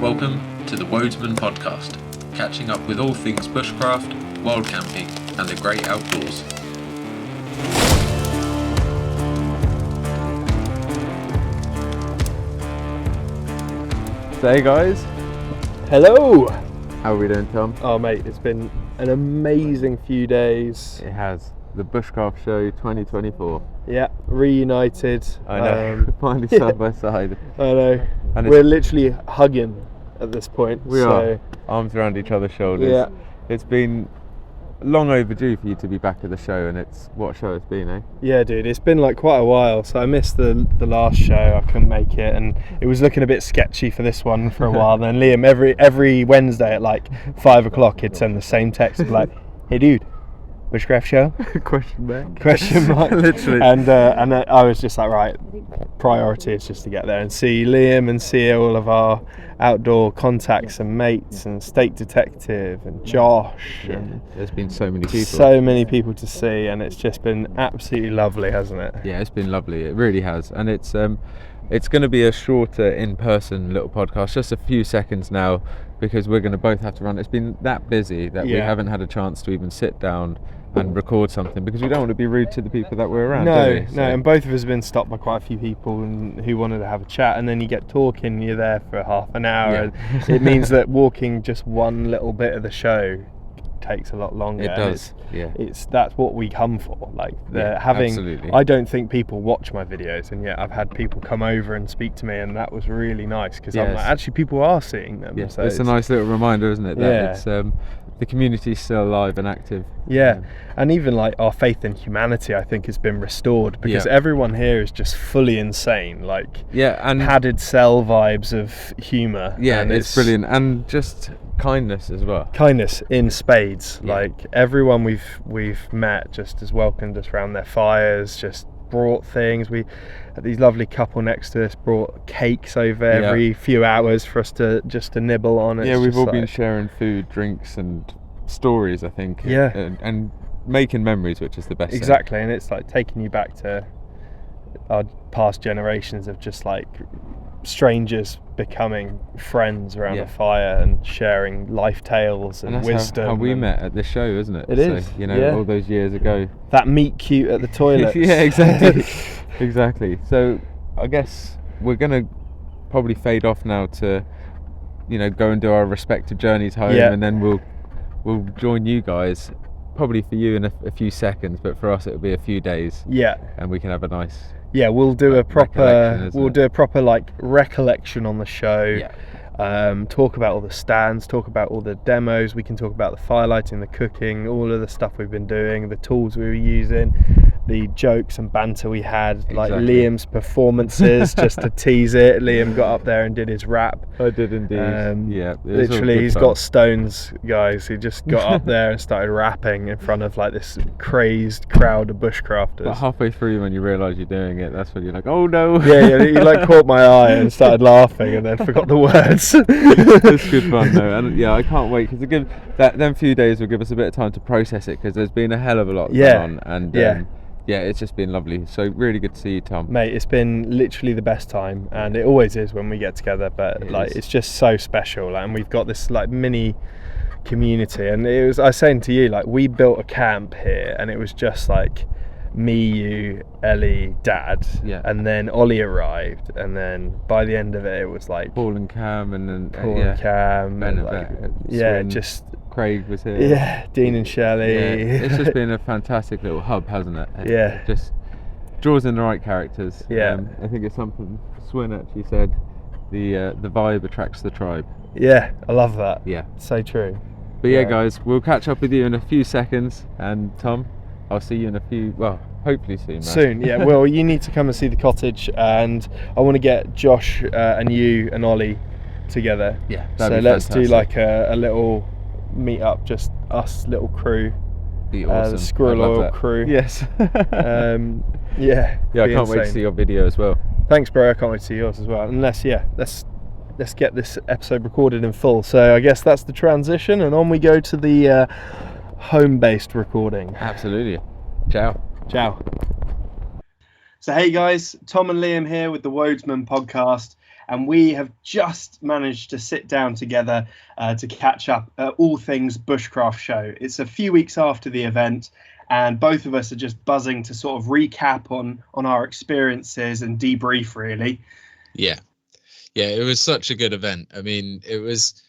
Welcome to the Wodesman podcast, catching up with all things bushcraft, wild camping, and the great outdoors. So hey guys, Hello! how are we doing, Tom? Oh mate, it's been an amazing few days. It has. The Bushcraft Show 2024. Yeah, reunited. I know, finally side by side. I know. And We're literally hugging at this point. We are, arms around each other's shoulders. Yeah. It's been long overdue for you to be back at the show, and it's what show it's been, eh? Yeah, dude, it's been like quite a while. So I missed the last show. I couldn't make it, and it was looking a bit sketchy for this one for a while. Then Liam, every Wednesday at like 5 o'clock, he'd send the same text of like, "Hey, dude, Bushcraft Show?" Question mark. Question mark. Literally. And I was just like, right, priority is just to get there and see Liam and see all of our outdoor contacts and mates and State Detective and Josh. Yeah, And there's been so many people. so many people to see, and it's just been absolutely lovely, hasn't it? Yeah, it's been lovely. It really has, and it's going to be a shorter in-person little podcast, just a few seconds now, because we're going to both have to run. It's been that busy that we haven't had a chance to even sit down and record something, because we don't want to be rude to the people that we're around. No, and both of us have been stopped by quite a few people who wanted to have a chat, and then you get talking, you're there for half an hour, and it means that walking just one little bit of the show takes a lot longer. It does. That's what we come for. Like absolutely. I don't think people watch my videos, and yet I've had people come over and speak to me, and that was really nice, because I'm like, actually people are seeing them. Yeah, so it's a nice little reminder, isn't it? That Yeah. it's the community's still alive and active. Yeah, and even like our faith in humanity, I think, has been restored, because everyone here is just fully insane. Like and padded cell vibes of humour. Yeah, and it's brilliant, and just kindness as well. Kindness in spades. Yeah. Like everyone we've met just has welcomed us around their fires, just brought things. We had these lovely couple next to us brought cakes over every few hours for us to nibble on. It's we've all like, been sharing food, drinks and stories, I think. Yeah. And making memories, which is the best exactly, and it's like taking you back to our past generations of just like strangers becoming friends around a fire and sharing life tales and that's wisdom. how we met at this show, isn't it? It is, all those years ago. That meet cute at the toilets. Yeah, exactly. Exactly. So I guess we're gonna probably fade off now to, go and do our respective journeys home, and then we'll join you guys. Probably for you in a few seconds, but for us it'll be a few days. Yeah. And we can have a nice. Yeah, we'll do a proper like recollection on the show. Yeah. Talk about all the stands, talk about all the demos. We can talk about the firelighting, the cooking, all of the stuff we've been doing, the tools we were using, the jokes and banter we had, like Liam's performances, just to tease it. Liam got up there and did his rap. I did indeed. Literally, he's got stones, guys. He just got up there and started rapping in front of like this crazed crowd of bushcrafters. But halfway through, when you realise you're doing it, that's when you're like, oh no. Yeah, he like caught my eye and started laughing, and then forgot the words. It's good fun though, and I can't wait, because them few days will give us a bit of time to process it, because there's been a hell of a lot going on, and it's just been lovely. So really good to see you, Tom. Mate, it's been literally the best time, and it always is when we get together, but it's just so special, and we've got this like mini community. And I was saying to you, like, we built a camp here, and it was just like me, you, Ellie, Dad, and then Ollie arrived, and then by the end of it, it was like Paul and Cam, and Cam, Ben, and just Craig was here. Yeah, Dean and Shelley. Yeah, it's just been a fantastic little hub, hasn't it? It just draws in the right characters. Yeah. I think it's something Swin actually said. The vibe attracts the tribe. Yeah, I love that. Yeah, so true. But guys, we'll catch up with you in a few seconds, and Tom, I'll see you in a few. Well, hopefully soon. Soon, yeah. Well, you need to come and see the cottage, and I want to get Josh and you and Ollie together. Yeah. So let's do like a little meet up, just us little crew. Be awesome. The Squirrel Oil crew. Yes. Yeah. I can't wait to see your video as well. Thanks, bro. I can't wait to see yours as well. And let's get this episode recorded in full. So I guess that's the transition, and on we go to the home-based recording. Absolutely. Ciao. So hey guys, Tom and Liam here with the Wodesman podcast, and we have just managed to sit down together to catch up all things Bushcraft Show. It's a few weeks after the event, and both of us are just buzzing to sort of recap on our experiences and debrief, really. Yeah, it was such a good event. I mean, it was,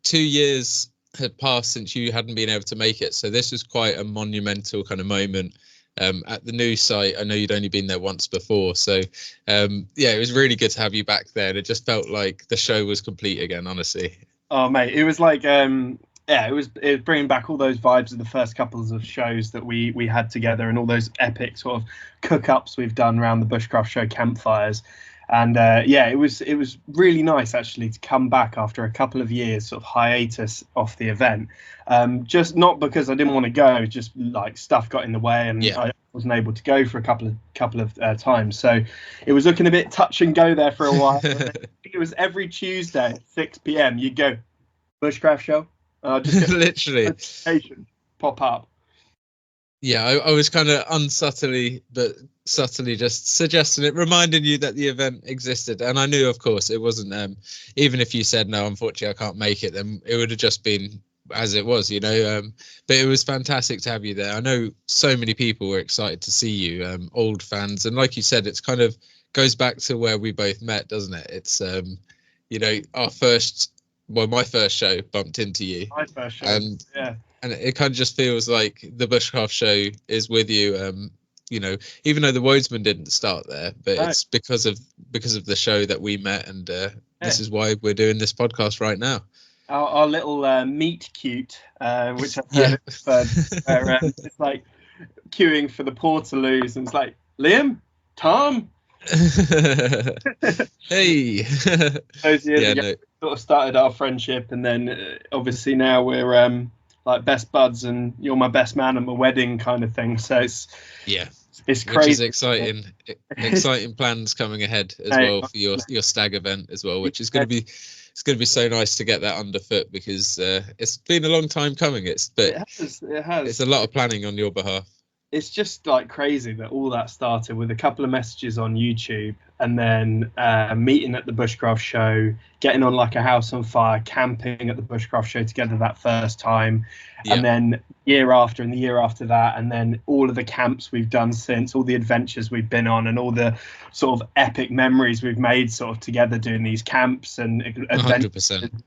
2 years had passed since you hadn't been able to make it, so this was quite a monumental kind of moment at the new site. I know you'd only been there once before, so it was really good to have you back there, and it just felt like the show was complete again, honestly. Oh mate, it was like it was bringing back all those vibes of the first couple of shows that we had together, and all those epic sort of cook-ups we've done around the Bushcraft Show campfires. And it was really nice actually to come back after a couple of years sort of hiatus off the event. Just not because I didn't want to go, just like stuff got in the way, and I wasn't able to go for a couple of times. So it was looking a bit touch and go there for a while. I think it was every Tuesday at 6 p.m. you'd go, Bushcraft Show, just literally pop up. Yeah, I was kind of unsubtly but subtly just suggesting it, reminding you that the event existed. And I knew, of course, it wasn't, even if you said, no, unfortunately, I can't make it, then it would have just been as it was, you know. But it was fantastic to have you there. I know so many people were excited to see you, old fans. And like you said, it's kind of goes back to where we both met, doesn't it? It's, you know, my first show bumped into you. My first show, and it kind of just feels like the Bushcraft Show is with you, you know, even though the Wodesman didn't start there, but it's because of the show that we met, and this is why we're doing this podcast right now. Our little meet cute, which I've heard where it's like queuing for the Portaloos, and it's like, Liam, Tom. Hey. Those years sort of started our friendship, and then obviously now we're like best buds, and you're my best man at my wedding kind of thing. So it's crazy. Which is exciting. Exciting plans coming ahead as well for your stag event as well, which is going to be so nice to get that underfoot, because it's been a long time coming. It has. It's a lot of planning on your behalf. It's just like crazy that all that started with a couple of messages on YouTube, and then meeting at the Bushcraft Show, getting on like a house on fire, camping at the Bushcraft Show together that first time, and then year after and the year after that, and then all of the camps we've done since, all the adventures we've been on, and all the sort of epic memories we've made sort of together doing these camps and adventures, 100%.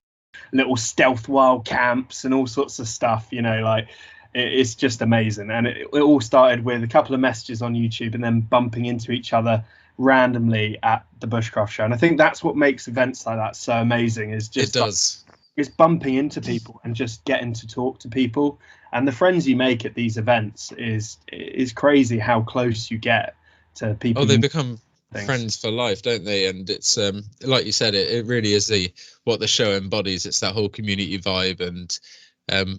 Little stealth wild camps and all sorts of stuff, you know, like. It's just amazing. And it all started with a couple of messages on YouTube, and then bumping into each other randomly at the Bushcraft Show. And I think that's what makes events like that so amazing, is just it's bumping into people and just getting to talk to people. And the friends you make at these events is crazy how close you get to people. Oh, they become friends for life, don't they? And it's like you said, it really is what the show embodies. It's that whole community vibe, and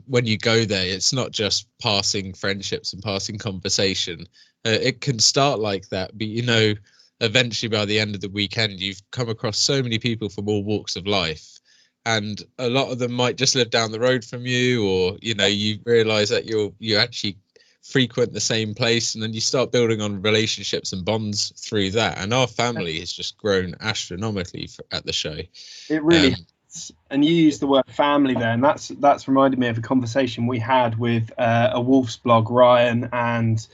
when you go there, it's not just passing friendships and passing conversation. It can start like that, but you know, eventually by the end of the weekend, you've come across so many people from all walks of life, and a lot of them might just live down the road from you, or you know, you realize that you actually frequent the same place, and then you start building on relationships and bonds through that. And our family has just grown astronomically at the show. It really and you used the word family there, and that's reminded me of a conversation we had with a Wolf's blog, Ryan, and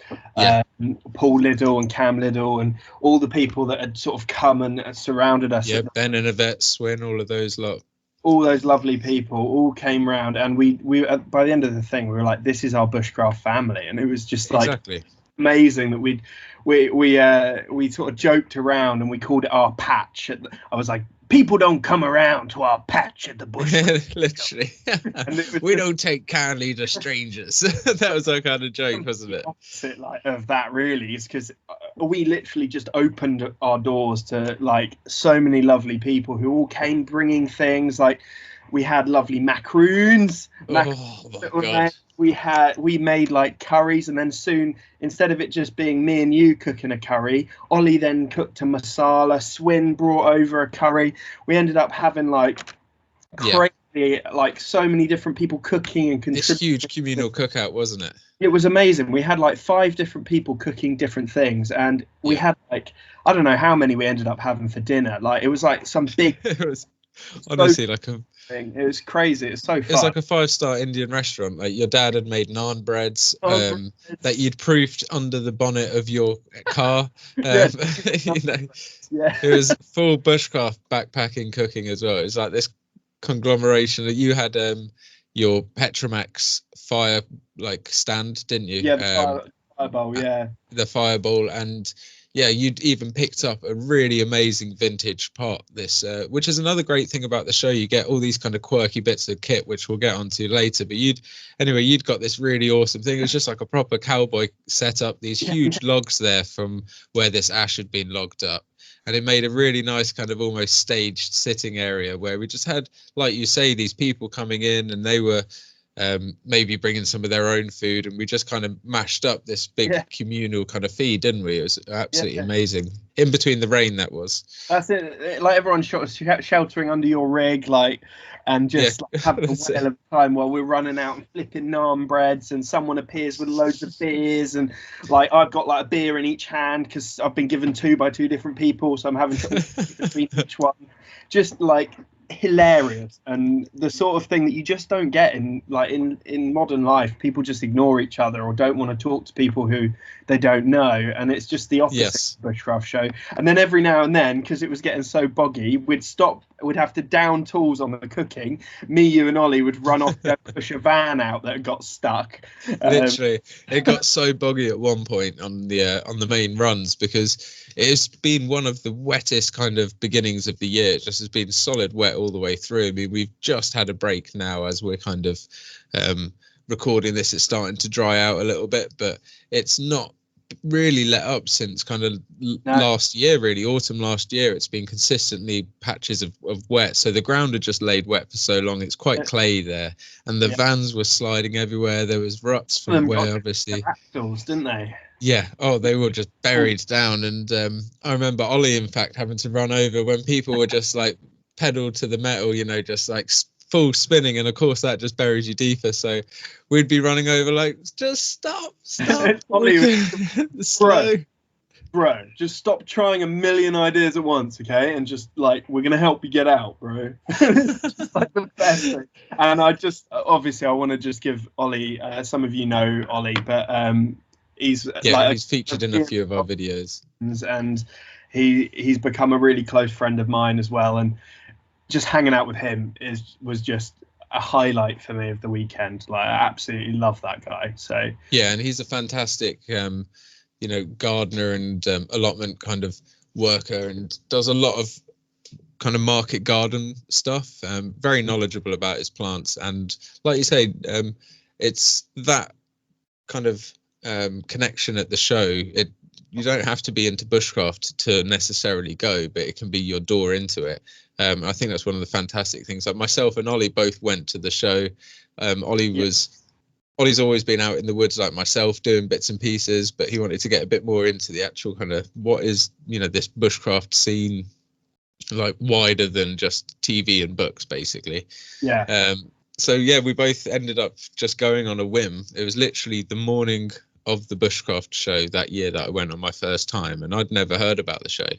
Paul Liddell and Cam Liddell, and all the people that had sort of come and surrounded us. Yeah, Ben and Yvette Swin, all of those lot. All those lovely people all came round, and we by the end of the thing, we were like, this is our Bushcraft family. And it was just like amazing that we sort of joked around, and we called it our patch. I was like, people don't come around to our patch at the bush. Literally. We don't take kindly to strangers. That was our kind of joke, wasn't it? Opposite of that, really, is because we literally just opened our doors to like so many lovely people who all came bringing things. Like we had lovely macaroons. Oh my God. We made like curries, and then soon, instead of it just being me and you cooking a curry, Ollie then cooked a masala. Swin brought over a curry. We ended up having like crazy, like so many different people cooking and contributing. This huge communal cookout, wasn't it? It was amazing. We had like 5 different people cooking different things, and we had like, I don't know how many we ended up having for dinner. Like it was like some big. It was honestly like a. It was crazy. It's so fun. It's like a 5-star Indian restaurant. Like your dad had made naan breads that you'd proofed under the bonnet of your car. You know, it was full bushcraft backpacking cooking as well. It was like this conglomeration that you had. Your Petromax fire stand, didn't you? Yeah, the fireball. Yeah, the fireball, and you'd even picked up a really amazing vintage pot. This, which is another great thing about the show. You get all these kind of quirky bits of kit, which we'll get onto later. But you'd got this really awesome thing. It was just like a proper cowboy setup. These huge logs there from where this ash had been logged up. And it made a really nice kind of almost staged sitting area where we just had, like you say, these people coming in, and they were maybe bringing some of their own food, and we just kind of mashed up this big communal kind of feed, didn't we? It was absolutely amazing. In between the rain, that was. That's it. Like everyone sheltering under your rig, and just having a whale of a time while we're running out and flipping naan breads, and someone appears with loads of beers, and like I've got like a beer in each hand because I've been given 2 by 2 different people, so I'm having to between each one. Just like hilarious, and the sort of thing that you just don't get in modern life. People just ignore each other or don't want to talk to people who they don't know, and it's just the opposite of Bushcraft Show. And then every now and then, because it was getting so boggy, we'd have to down tools on the cooking. Me, you and Ollie would run off and push a van out that got stuck. Literally, it got so boggy at one point on the main runs, because it's been one of the wettest kind of beginnings of the year. It just has been solid wet all the way through. I mean, we've just had a break now as we're kind of recording this. It's starting to dry out a little bit, but it's not really let up since kind of last year, really autumn last year. It's been consistently patches of wet, so the ground had just laid wet for so long. It's quite clay there, and the vans were sliding everywhere. There was ruts from where obviously axles, didn't they? They were just buried down. And I remember Ollie in fact having to run over when people were just like pedal to the metal, just like full spinning, and of course that just buries you deeper, so we'd be running over like, just stop slow. Bro, just stop trying a million ideas at once, okay? And just like, we're gonna help you get out, bro. It's just like the best thing. And I just obviously I want to just give Ollie, some of you know Ollie, but he's featured in a few of our videos, and he's become a really close friend of mine as well, and just hanging out with him was just a highlight for me of the weekend. Like, I absolutely love that guy. So and he's a fantastic gardener and allotment kind of worker, and does a lot of kind of market garden stuff. Very knowledgeable about his plants, and like you say, it's that kind of connection at the show. You don't have to be into bushcraft to necessarily go, but it can be your door into it. I think that's one of the fantastic things. Like myself and Ollie both went to the show. Ollie's always been out in the woods like myself, doing bits and pieces, but he wanted to get a bit more into the actual kind of what is, this bushcraft scene, like wider than just TV and books, basically. So we both ended up just going on a whim. It was literally the morning of the Bushcraft Show that year that I went on my first time, and I'd never heard about the show.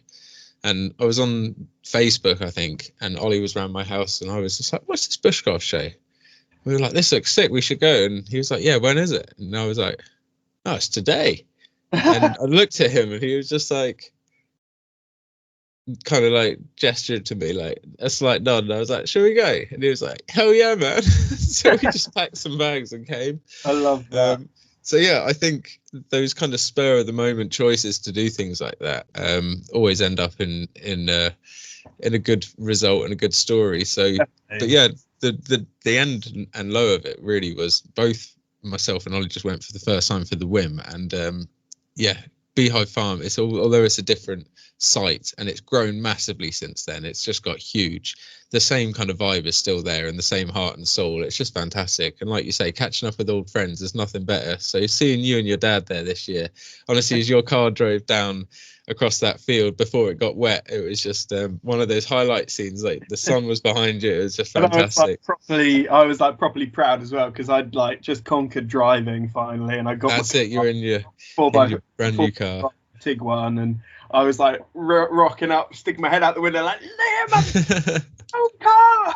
And I was on Facebook, I think, and Ollie was around my house, and I was just like, what's this Bushcraft Show? We were like, this looks sick, we should go. And he was like, yeah, when is it? And I was like, oh, it's today. And I looked at him, and he was just like, kind of like gestured to me, like a slight nod. And I was like, shall we go? And he was like, hell yeah, man. So we just packed some bags and came. I love that. So I think those kind of spur of the moment choices to do things like that always end up in a good result and a good story. So, but the end and low of it really was both myself and Ollie just went for the first time for the whim, and Beehive Farm. Although it's a different site and it's grown massively since then. It's just got huge. The same kind of vibe is still there, and the same heart and soul. It's just fantastic. And like you say, catching up with old friends, there's nothing better. So seeing you and your dad there this year, honestly, as your car drove down across that field before it got wet. It was just one of those highlight scenes. Like the sun was behind you. It was just fantastic. I was like properly proud as well, because I'd like just conquered driving finally, and I got. That's it. You're in your brand new car, Tiguan, and I was like rocking up, sticking my head out the window, like, Liam, car.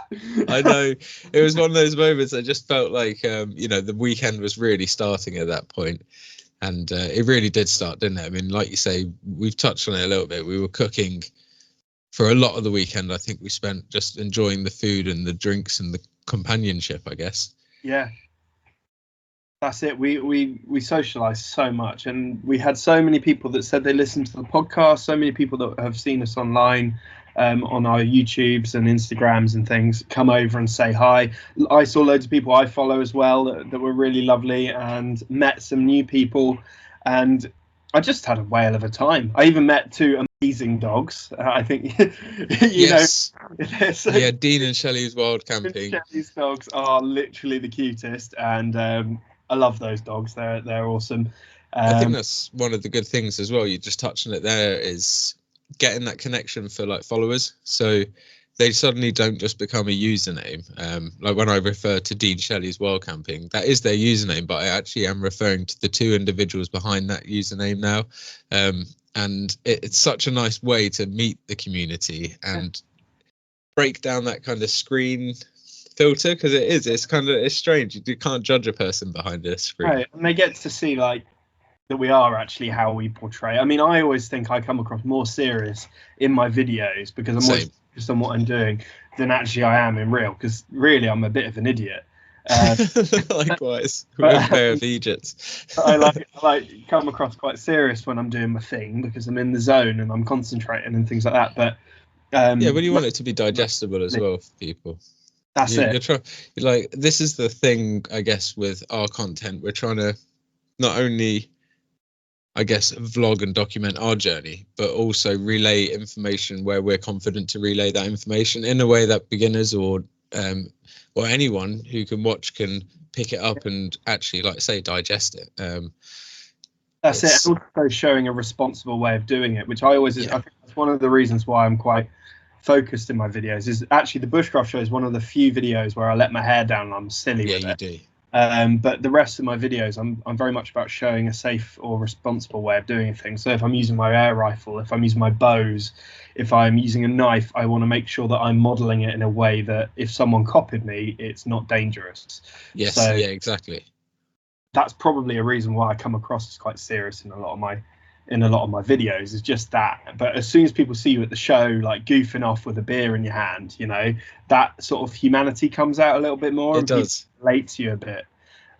I know, it was one of those moments. I just felt like the weekend was really starting at that point. And it really did start, didn't it? I mean, like you say, we've touched on it a little bit. We were cooking for a lot of the weekend. I think we spent just enjoying the food and the drinks and the companionship, I guess. Yeah, that's it. We socialised so much, and we had so many people that said they listened to the podcast. So many people that have seen us online, on our YouTubes and Instagrams and things, come over and say hi. I saw loads of people I follow as well that were really lovely, and met some new people, and I just had a whale of a time. I even met 2 amazing dogs. I think yes. Yeah, Dean and Shelley's Wild Camping. Shelley's dogs are literally the cutest, and I love those dogs. They're awesome. I think that's one of the good things as well. You just touched on it there, is getting that connection for like followers, so they suddenly don't just become a username. Like when I refer to Dean Shelley's Wild Camping, that is their username, but I actually am referring to the 2 individuals behind that username now. And it's such a nice way to meet the community and break down that kind of screen filter, because it's strange. You can't judge a person behind a screen, right? And they get to see like that we are actually how we portray. I mean, I always think I come across more serious in my videos because I'm more focused on what I'm doing than actually I am in real, because really I'm a bit of an idiot. Likewise, we're a pair of Egypts. I like come across quite serious when I'm doing my thing, because I'm in the zone and I'm concentrating and things like that. But but you want it to be digestible as well for people. That's it. You're like, this is the thing, I guess, with our content. We're trying to not only, I guess, vlog and document our journey, but also relay information where we're confident to relay that information in a way that beginners or anyone who can watch can pick it up and actually, like say, digest it. That's it. And also showing a responsible way of doing it, which I always, I think that's one of the reasons why I'm quite focused in my videos, is actually the Bushcraft Show is one of the few videos where I let my hair down and I'm silly with it. Yeah, you do. But the rest of my videos, I'm very much about showing a safe or responsible way of doing things. So if I'm using my air rifle, if I'm using my bows, if I'm using a knife, I want to make sure that I'm modeling it in a way that if someone copied me, it's not dangerous. Yes, so yeah, exactly. That's probably a reason why I come across as quite serious in a lot of my videos, is just that. But as soon as people see you at the show, like goofing off with a beer in your hand, that sort of humanity comes out a little bit more. It does relate to you a bit.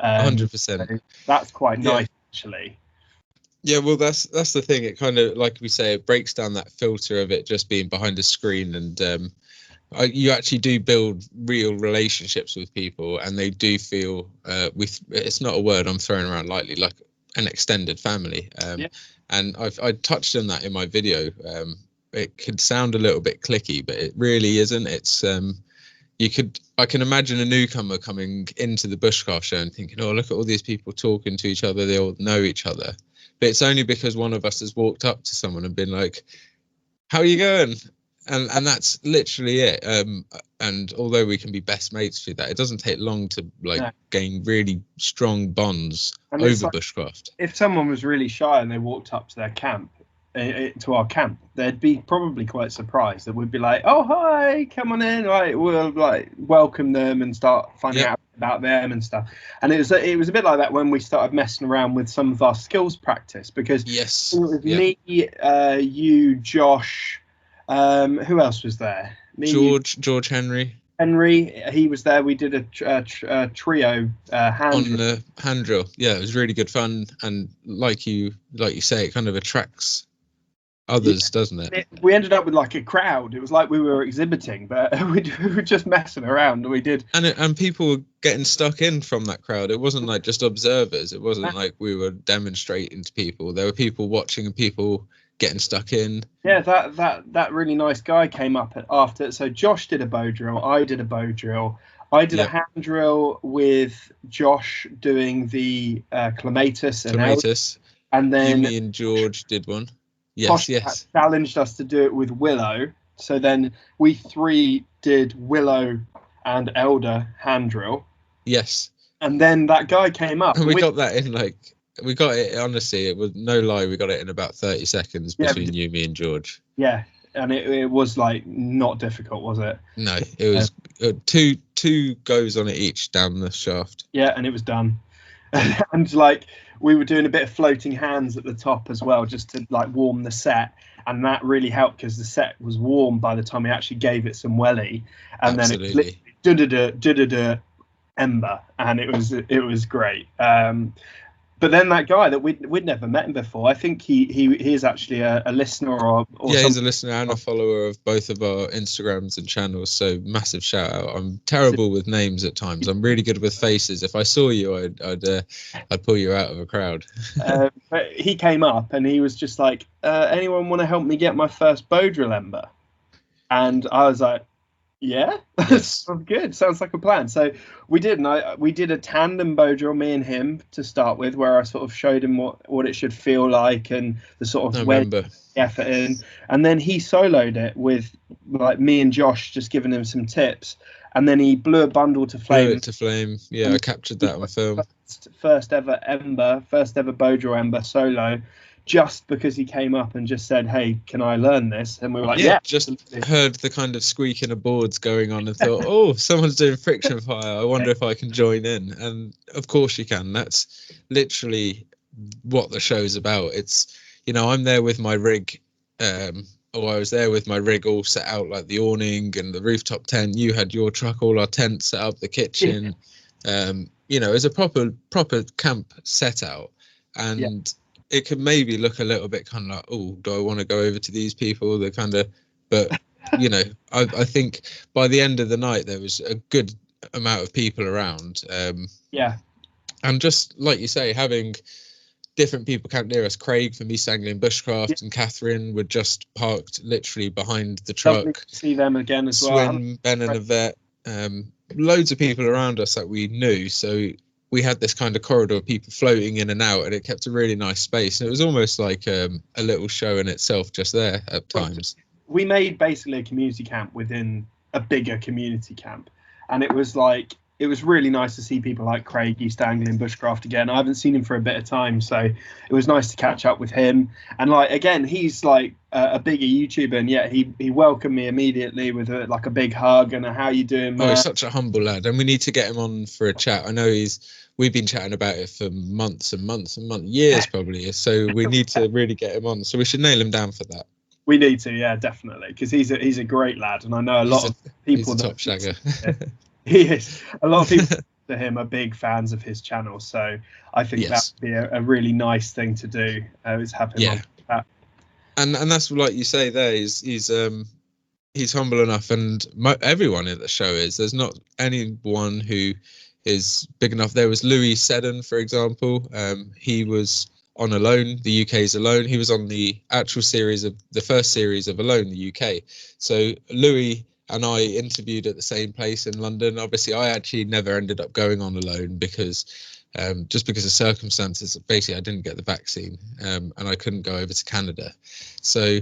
100%. So that's quite nice, actually. Yeah, well, that's the thing. It kind of, like we say, it breaks down that filter of it just being behind a screen, and you actually do build real relationships with people, and they do feel it's not a word I'm throwing around lightly, like an extended family. And I touched on that in my video. It could sound a little bit clicky, but it really isn't. It's I can imagine a newcomer coming into the Bushcraft Show and thinking, oh, look at all these people talking to each other, they all know each other. But it's only because one of us has walked up to someone and been like, how are you going? And that's literally it. And although we can be best mates through that, it doesn't take long to gain really strong bonds over bushcraft. If someone was really shy and they walked up to their camp, to our camp, they'd be probably quite surprised. That we'd be like, oh, hi, come on in. Like, we'll welcome them and start finding out about them and stuff. And it was a bit like that when we started messing around with some of our skills practice, because it was me, you, Josh, who else was there? George Henry, he was there. We did a trio hand on the hand drill. Yeah, it was really good fun, and like you say, it kind of attracts others, doesn't it? We ended up with like a crowd. It was like we were exhibiting, but we were just messing around. We did, and people were getting stuck in from that crowd. It wasn't like just observers. It wasn't like we were demonstrating to people. There were people watching and people getting stuck in. Yeah, that really nice guy came up after. So Josh did a bow drill. I did a bow drill. I did a hand drill with Josh doing the clematis. And then me and George did one. Yes, yes. Challenged us to do it with Willow. So then we 3 did Willow and Elder hand drill. Yes. And then that guy came up. And we got that in we got it, honestly, it was no lie, we got it in about 30 seconds between you, me and George. Yeah. And it was like not difficult, was it? No, it was two goes on it each down the shaft. Yeah, and it was done. And like we were doing a bit of floating hands at the top as well, just to like warm the set, and that really helped because the set was warm by the time we actually gave it some welly, and Absolutely. then it was ember, and it was great. But then that guy that we'd never met him before, I think he is actually a listener or yeah, he's a listener and a follower of both of our Instagrams and channels. So massive shout out. I'm terrible with names at times. I'm really good with faces. If I saw you, I'd pull you out of a crowd. But he came up and he was just like, anyone want to help me get my first bow drill ember? And I was like, yeah, Yes. sounds good. Sounds like a plan. So we did, and we did a tandem bow drill, me and him, to start with, where I sort of showed him what it should feel like and the sort of effort in. And then he soloed it with like me and Josh, just giving him some tips. And then he blew a bundle to flame. Blew it to flame. Yeah, I captured that on film. First ever bow drill ember solo. Just because he came up and just said, "Hey, can I learn this?" And we were like, "Yeah." Just heard the kind of squeaking of boards going on and thought, "Oh, someone's doing friction fire. I wonder if I can join in." And of course you can. That's literally what the show's about. It's, I'm there with my rig, I was there with my rig all set out, like the awning and the rooftop tent. You had your truck, all our tents set up, the kitchen. It's a proper camp set out, and it could maybe look a little bit kind of like, oh, do I want to go over to these people? They're kind of, but I think by the end of the night there was a good amount of people around. And just like you say, having different people camped near us. Craig from East Anglian Bushcraft and Catherine were just parked literally behind the truck. Lovely to see them again as Swin, Ben and Yvette, loads of people around us that we knew. So we had this kind of corridor of people floating in and out, and it kept a really nice space. And it was almost like a little show in itself just there at times. We made basically a community camp within a bigger community camp. And it was really nice to see people like Craig, East Anglian Bushcraft again. I haven't seen him for a bit of time, so it was nice to catch up with him. And like, again, he's like a bigger YouTuber, and yet he welcomed me immediately with a big hug and how you doing, man? Oh, he's such a humble lad, and we need to get him on for a chat. I know we've been chatting about it for months and months and months, years probably. So we need to really get him on. So we should nail him down for that. We need to, yeah, definitely, because he's a great lad, and I know a lot of people. He's a top shagger. He is. A lot of people to him are big fans of his channel, so I think that would be a really nice thing to do. Is have him on that. And that's like you say there. He's humble enough, and everyone in the show is. There's not anyone who is big enough. There was Louis Seddon, for example. He was on Alone, the UK's Alone. He was on the actual the first series of Alone, the UK. So Louis and I interviewed at the same place in London. Obviously, I actually never ended up going on Alone because just because of circumstances. Basically, I didn't get the vaccine, and I couldn't go over to Canada. So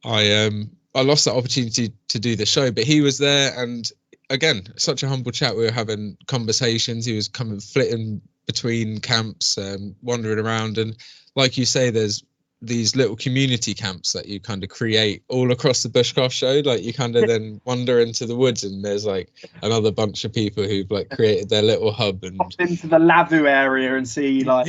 I lost that opportunity to do the show. But he was there, and again, such a humble chat. We were having conversations. He was flitting between camps, wandering around, and like you say, there's these little community camps that you kind of create all across the Bushcraft Show. Like you kind of then wander into the woods, and there's like another bunch of people who've like created their little hub and pop into the Lavu area and see like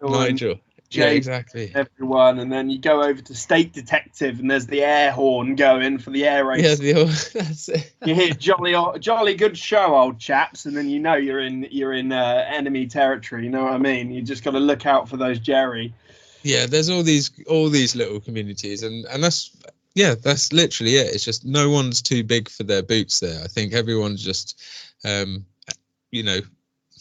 Nigel. Yeah, exactly. Everyone, and then you go over to State Detective, and there's the air horn going for the air race. Yeah, that's it. You hear jolly good show, old chaps, and then you're in enemy territory. You know what I mean? You just got to look out for those Jerry. Yeah, there's all these little communities, and that's literally it. It's just no one's too big for their boots there. I think everyone's just,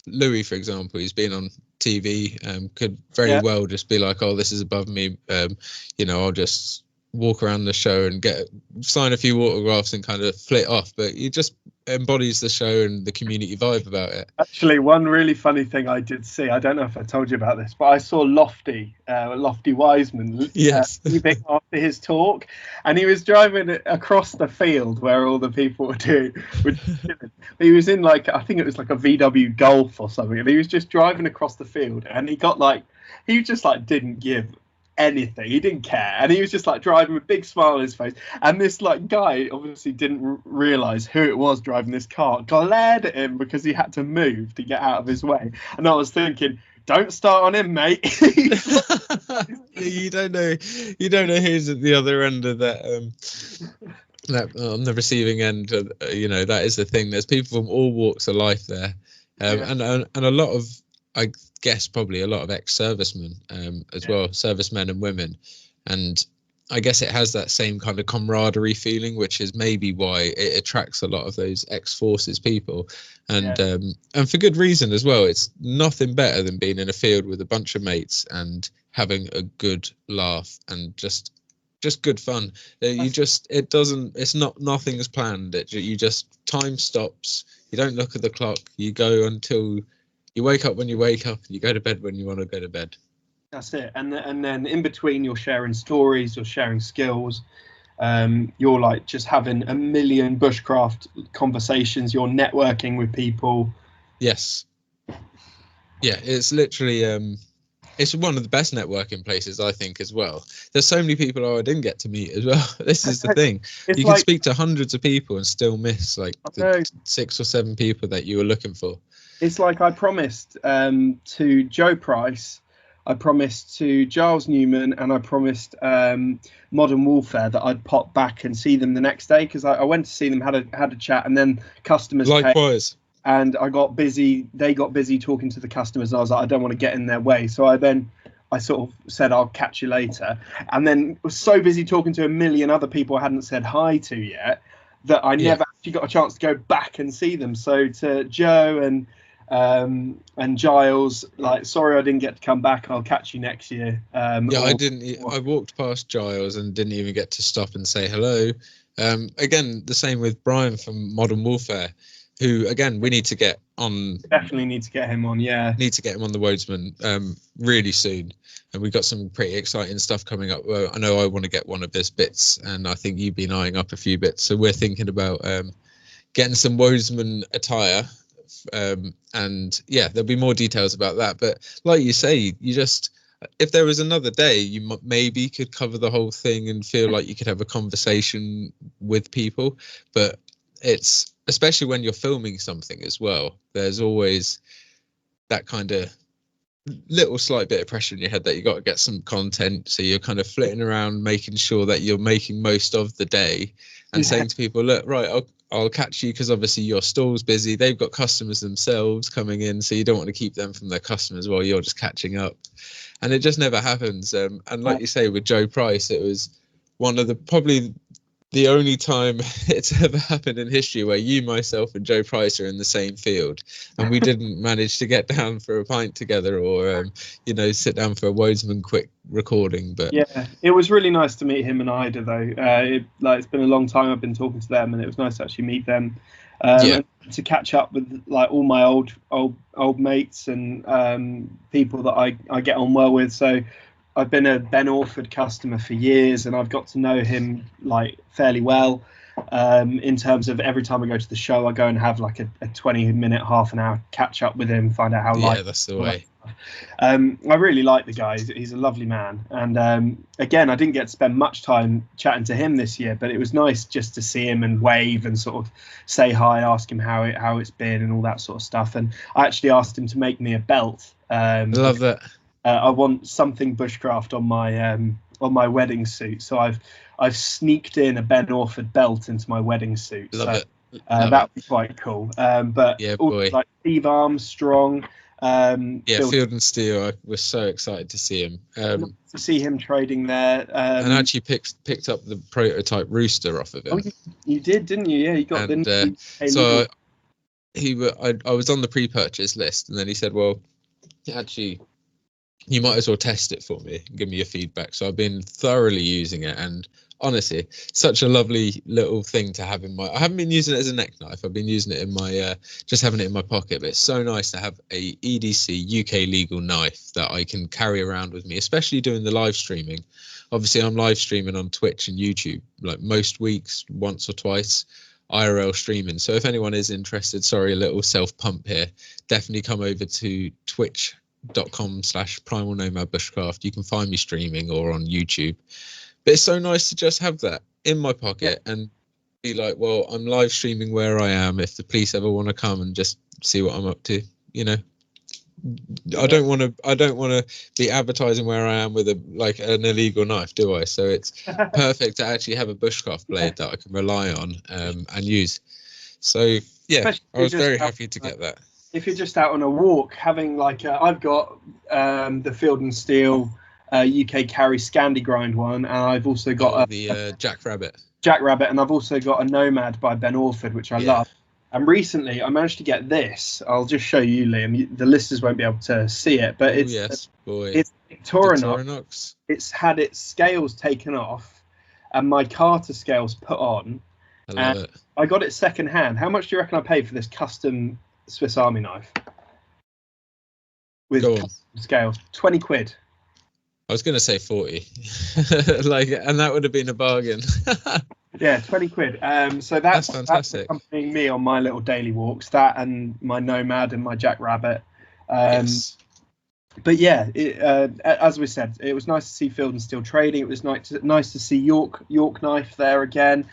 Louis, for example, he's been on TV, could very well just be like, oh, this is above me. I'll just walk around the show and sign a few autographs and kind of flit off, but he just embodies the show and the community vibe about it. Actually, one really funny thing I did see, I don't know if I told you about this, but I saw Lofty Wiseman leaving after his talk, and he was driving across the field where all the people were doing. He was in like, I think it was like a VW Golf or something, and he was just driving across the field, and he just like didn't give anything, he didn't care, and he was just like driving with a big smile on his face, and this like guy obviously didn't realize who it was driving this car, glared at him because he had to move to get out of his way. And I was thinking, don't start on him, mate. you don't know who's at the other end of that on the receiving end. That is the thing, there's people from all walks of life there, and a lot of, I guess, probably a lot of ex-servicemen as well, servicemen and women. And I guess it has that same kind of camaraderie feeling, which is maybe why it attracts a lot of those ex-forces people. And for good reason as well. It's nothing better than being in a field with a bunch of mates and having a good laugh and just good fun. Nothing is planned. You just, time stops. You don't look at the clock. You go until you wake up when you wake up, you go to bed when you want to go to bed. That's it. And then in between, you're sharing stories, you're sharing skills. You're like just having a million bushcraft conversations. You're networking with people. Yes. Yeah, it's literally, it's one of the best networking places, I think, as well. There's so many people I didn't get to meet as well. This is the thing. You can speak to hundreds of people and still miss like the 6 or 7 people that you were looking for. It's like I promised to Joe Price, I promised to Giles Newman, and I promised Modern Warfare that I'd pop back and see them the next day, because I went to see them, had a chat, and then customers likewise came, and I got busy. They got busy talking to the customers, and I was like, I don't want to get in their way. So I sort of said, I'll catch you later, and then was so busy talking to a million other people I hadn't said hi to yet that I never actually got a chance to go back and see them. So to Joe and Giles, like, sorry I didn't get to come back, I'll catch you next year. I walked past Giles and didn't even get to stop and say hello. Again, the same with Brian from Modern Warfare, who, again, we need to get on. Definitely need to get him on. Need to get him on the Wodesman really soon, and we've got some pretty exciting stuff coming up. I know I want to get one of his bits, and I think you've been eyeing up a few bits, so we're thinking about getting some Wodesman attire. And there'll be more details about that, but like you say, if there was another day, you maybe could cover the whole thing and feel like you could have a conversation with people. But it's, especially when you're filming something as well, there's always that kind of little slight bit of pressure in your head that you got to get some content, so you're kind of flitting around making sure that you're making most of the day and saying to people, look, right, I'll catch you, because obviously your stall's busy, they've got customers themselves coming in, so you don't want to keep them from their customers while you're just catching up. And it just never happens. And like you say, with Joe Price, it was one of probably the only time it's ever happened in history where you, myself, and Joe Price are in the same field, and we didn't manage to get down for a pint together or sit down for a Wodesman quick recording. But yeah, it was really nice to meet him and Ida, though. It's been a long time I've been talking to them, and it was nice to actually meet them, and to catch up with like all my old mates and people that I get on well with. So I've been a Ben Orford customer for years, and I've got to know him like fairly well. In terms of every time I go to the show, I go and have like a 20-minute, half an hour catch up with him, find out how life. That's the way. I really like the guy. He's a lovely man. And again, I didn't get to spend much time chatting to him this year, but it was nice just to see him and wave and sort of say hi, ask him how it's been and all that sort of stuff. And I actually asked him to make me a belt. Love that. I want something bushcraft on my wedding suit, so I've sneaked in a Ben Orford belt into my wedding suit. Love it. That would be quite cool. But also, like Steve Armstrong. Field and Steel. I was so excited to see him. To see him trading there. And actually picked up the prototype rooster off of him. Oh, you did, didn't you? Yeah, you got the. So I was on the pre-purchase list, and then he said, "Well, actually, you might as well test it for me and give me your feedback. So I've been thoroughly using it, and honestly, such a lovely little thing to have in my. I haven't been using it as a neck knife. I've been using it in my just having it in my pocket. But it's so nice to have a EDC UK legal knife that I can carry around with me, especially doing the live streaming. Obviously, I'm live streaming on Twitch and YouTube like most weeks, once or twice. IRL streaming. So if anyone is interested, sorry, a little self pump here, definitely come over to twitch.com/Primal Nomad Bushcraft. You can find me streaming or on YouTube. But it's so nice to just have that in my pocket and be like, well, I'm live streaming where I am. If the police ever want to come and just see what I'm up to, you know. I don't want to be advertising where I am with an illegal knife, do I? So it's perfect to actually have a bushcraft blade that I can rely on and use. So yeah, especially I was very happy to get that. If you're just out on a walk, having I've got the Field and Steel UK Carry Scandi Grind one, and I've also got the Jackrabbit, and I've also got a Nomad by Ben Orford, which I love. And recently, I managed to get this. I'll just show you, Liam. The listeners won't be able to see it, but it's it's Victorinox. It's had its scales taken off, and my Carter scales put on. I love it. I got it second hand. How much do you reckon I paid for this custom Swiss Army knife with custom scales? 20 quid. I was going to say 40, and that would have been a bargain. Yeah, 20 quid. So that's fantastic. That's accompanying me on my little daily walks. That and my Nomad and my Jackrabbit. Yes. But yeah, as we said, it was nice to see Field and Steel trading. It was nice to see York Knife there again.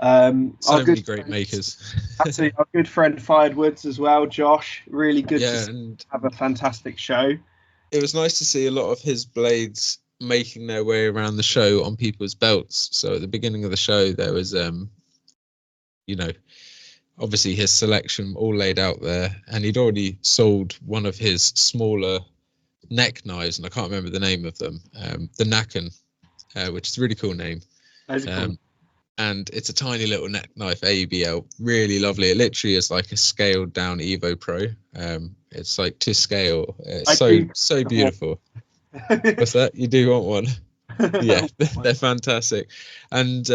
So many great makers. Actually, our good friend Fired Woods as well, Josh. Really good to have a fantastic show. It was nice to see a lot of his blades making their way around the show on people's belts. So at the beginning of the show, there was, obviously his selection all laid out there, and he'd already sold one of his smaller neck knives, and I can't remember the name of them, the Naken, which is a really cool name. Cool. And it's a tiny little neck knife, ABL, really lovely. It literally is like a scaled down Evo Pro. It's like to scale. It's so beautiful. What's that? You do want one? Yeah, they're fantastic. And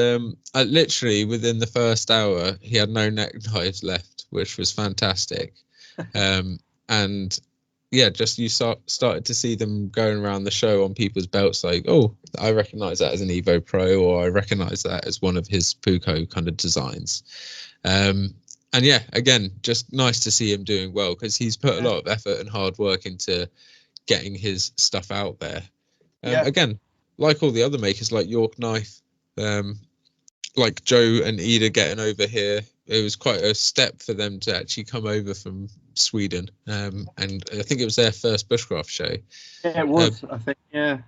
literally within the first hour, he had no neck knives left, which was fantastic. And yeah, just you started to see them going around the show on people's belts like, oh, I recognize that as an Evo Pro, or I recognize that as one of his Puko kind of designs. And yeah, again, just nice to see him doing well, because he's put a lot of effort and hard work into getting his stuff out there. Again, like all the other makers, like York Knife, like Joe and Ida getting over here, it was quite a step for them to actually come over from Sweden, and I think it was their first Bushcraft show. Yeah, it was. I think. Yeah.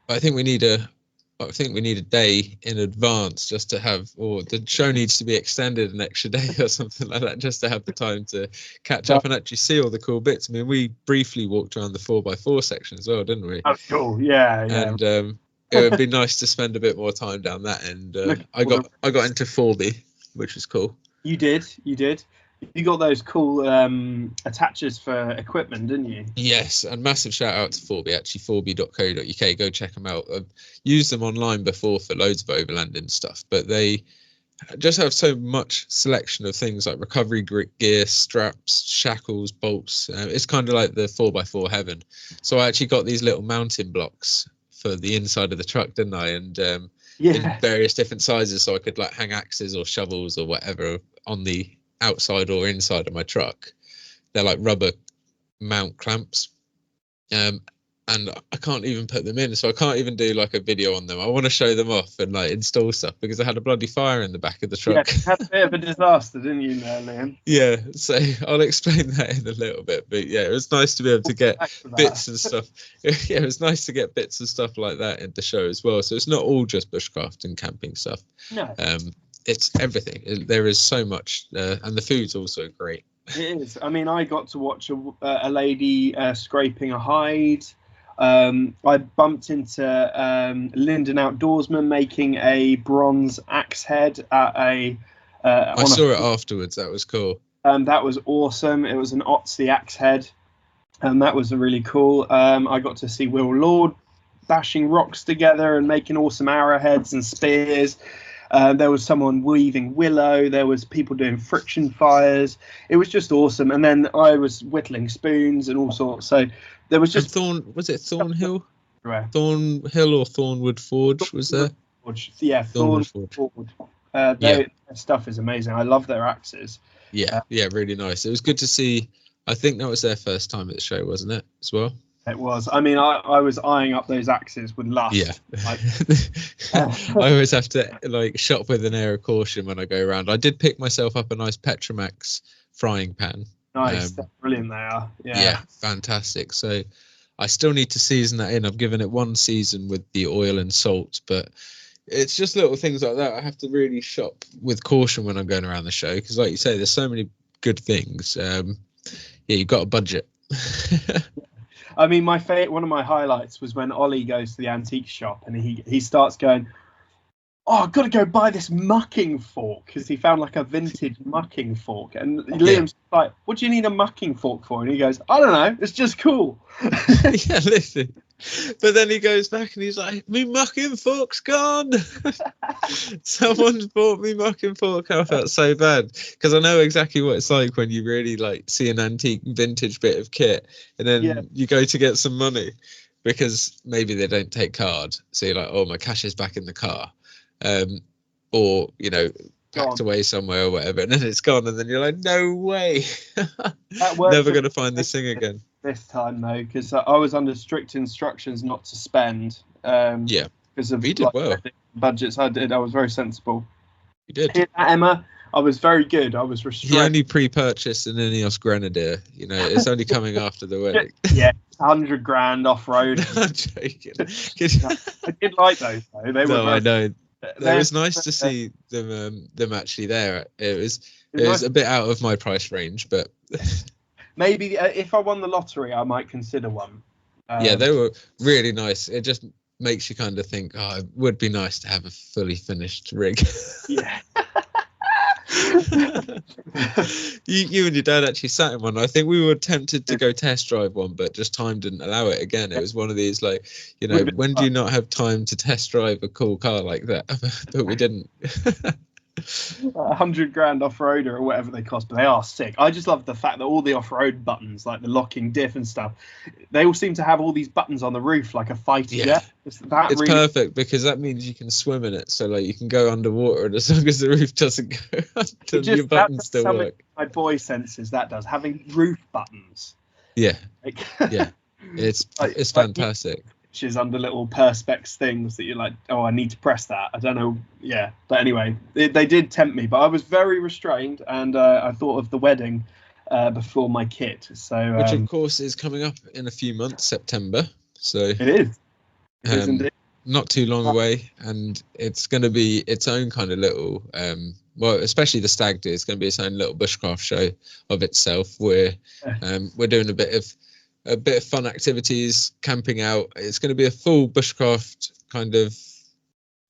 I think we need a day in advance just to have, or the show needs to be extended an extra day or something like that, just to have the time to catch up and actually see all the cool bits. I mean, we briefly walked around the 4x4 section as well, didn't we? That's cool. Yeah. And it would be nice to spend a bit more time down that end. I got into 4B, which was cool. You did. You got those cool attachers for equipment, didn't you? Yes, and massive shout out to 4B, actually, 4b.co.uk. Go check them out. I've used them online before for loads of overlanding stuff, but they just have so much selection of things like recovery gear, straps, shackles, bolts. It's kind of like the 4x4 heaven. So I actually got these little mounting blocks for the inside of the truck, didn't I? And in various different sizes, so I could like hang axes or shovels or whatever on the outside or inside of my truck. They're like rubber mount clamps, and I can't even put them in, so I can't even do like a video on them. I want to show them off and like install stuff, because I had a bloody fire in the back of the truck. Yeah, you had a bit of a disaster, didn't you, Liam? Yeah, so I'll explain that in a little bit, but yeah, it was nice to be able to get bits and stuff. Yeah, it was nice to get bits and stuff like that in the show as well. So it's not all just bushcraft and camping stuff. No. It's everything. There is so much, and the food's also great. It is. I mean, I got to watch a lady scraping a hide. I bumped into Lyndon Outdoorsman making a bronze axe head at a. I saw it afterwards. That was cool. That was awesome. It was an Otzi axe head. and that was really cool. I got to see Will Lord bashing rocks together and making awesome arrowheads and spears. There was someone weaving willow. There was people doing friction fires. It was just awesome. And then I was whittling spoons and all sorts. So there was just was it Thornhill? Right. Thornhill or Thornwood Forge was there? Yeah, Thornwood Forge. Their stuff is amazing. I love their axes. Yeah, really nice. It was good to see. I think that was their first time at the show, wasn't it, as well? It was. I mean, I was eyeing up those axes with lust. Yeah. I always have to like shop with an air of caution when I go around. I did pick myself up a nice Petromax frying pan. Nice. They're brilliant they are. Yeah, fantastic. So I still need to season that in. I've given it one season with the oil and salt, but it's just little things like that. I have to really shop with caution when I'm going around the show because, like you say, there's so many good things. You've got a budget. I mean, one of my highlights was when Ollie goes to the antique shop and he starts going, "Oh, I've got to go buy this mucking fork," because he found like a vintage mucking fork. And Liam's like, "What do you need a mucking fork for?" And he goes, "I don't know, it's just cool." Yeah, listen. But then he goes back and he's like, "Me mucking fork's gone." Someone's bought me mucking fork. I felt so bad because I know exactly what it's like when you really like see an antique vintage bit of kit and then you go to get some money because maybe they don't take card. So you're like, "Oh, my cash is back in the car." Or packed away somewhere or whatever, and then it's gone, and then you're like, "No way." Never gonna find this thing again. This time though, because I was under strict instructions not to spend. Because of you did well. Budgets. I was very sensible. You did. Here, Emma, I was very good. I was restrained. He only pre-purchased an Ineos Grenadier. It's only coming after the wedding. Yeah, $100,000 off-road. I'm joking. I did like those though. They were. I know. It was nice to see them actually there. It was a bit out of my price range, but maybe if I won the lottery, I might consider one. They were really nice. It just makes you kind of think, oh, it would be nice to have a fully finished rig. Yeah. You and your dad actually sat in one. I think we were tempted to go test drive one, but just time didn't allow it again. It was one of these like, when do you not have time to test drive a cool car like that? But we didn't. $100,000 off-roader or whatever they cost, but they are sick. I just love the fact that all the off-road buttons, like the locking diff and stuff, they all seem to have all these buttons on the roof like a fighter jet. It's really perfect because that means you can swim in it, so like you can go underwater, and as long as the roof doesn't go under, your buttons still work. My boy senses that does having roof buttons. Yeah, it's fantastic. Is under little perspex things that you're like, oh, I need to press that. I don't know. Yeah, but anyway, they did tempt me, but I was very restrained, and I thought of the wedding before my kit. So, which of course is coming up in a few months, September. So it is. It is indeed. Not too long away, and it's going to be its own kind of little, especially the stag do. It's going to be its own little bushcraft show of itself. We're doing a bit of fun activities, camping out. It's going to be a full bushcraft kind of.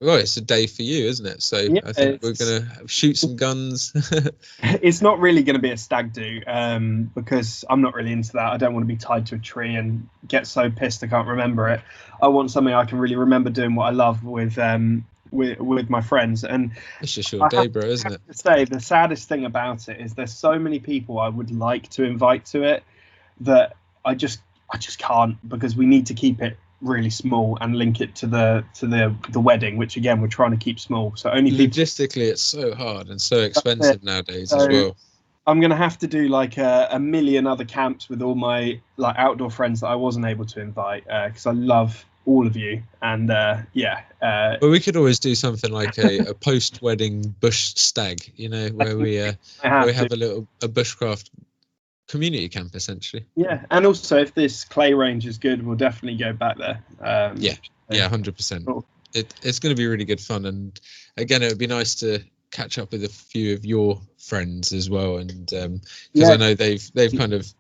Well, it's a day for you, isn't it? So I think we're going to shoot some guns. It's not really going to be a stag do because I'm not really into that. I don't want to be tied to a tree and get so pissed I can't remember it. I want something I can really remember doing what I love with my friends. And it's just your day, bro, isn't it? To say the saddest thing about it is there's so many people I would like to invite to it that I just can't, because we need to keep it really small and link it to the wedding, which again we're trying to keep small. So only logistically it's so hard and so expensive nowadays as well. I'm gonna have to do like a million other camps with all my like outdoor friends that I wasn't able to invite because I love all of you. And but we could always do something like a post-wedding bush stag, where we have a bushcraft community camp essentially. Yeah, and also if this clay range is good, we'll definitely go back there. 100%. Cool. It's going to be really good fun, and again it would be nice to catch up with a few of your friends as well, and because I know they've kind of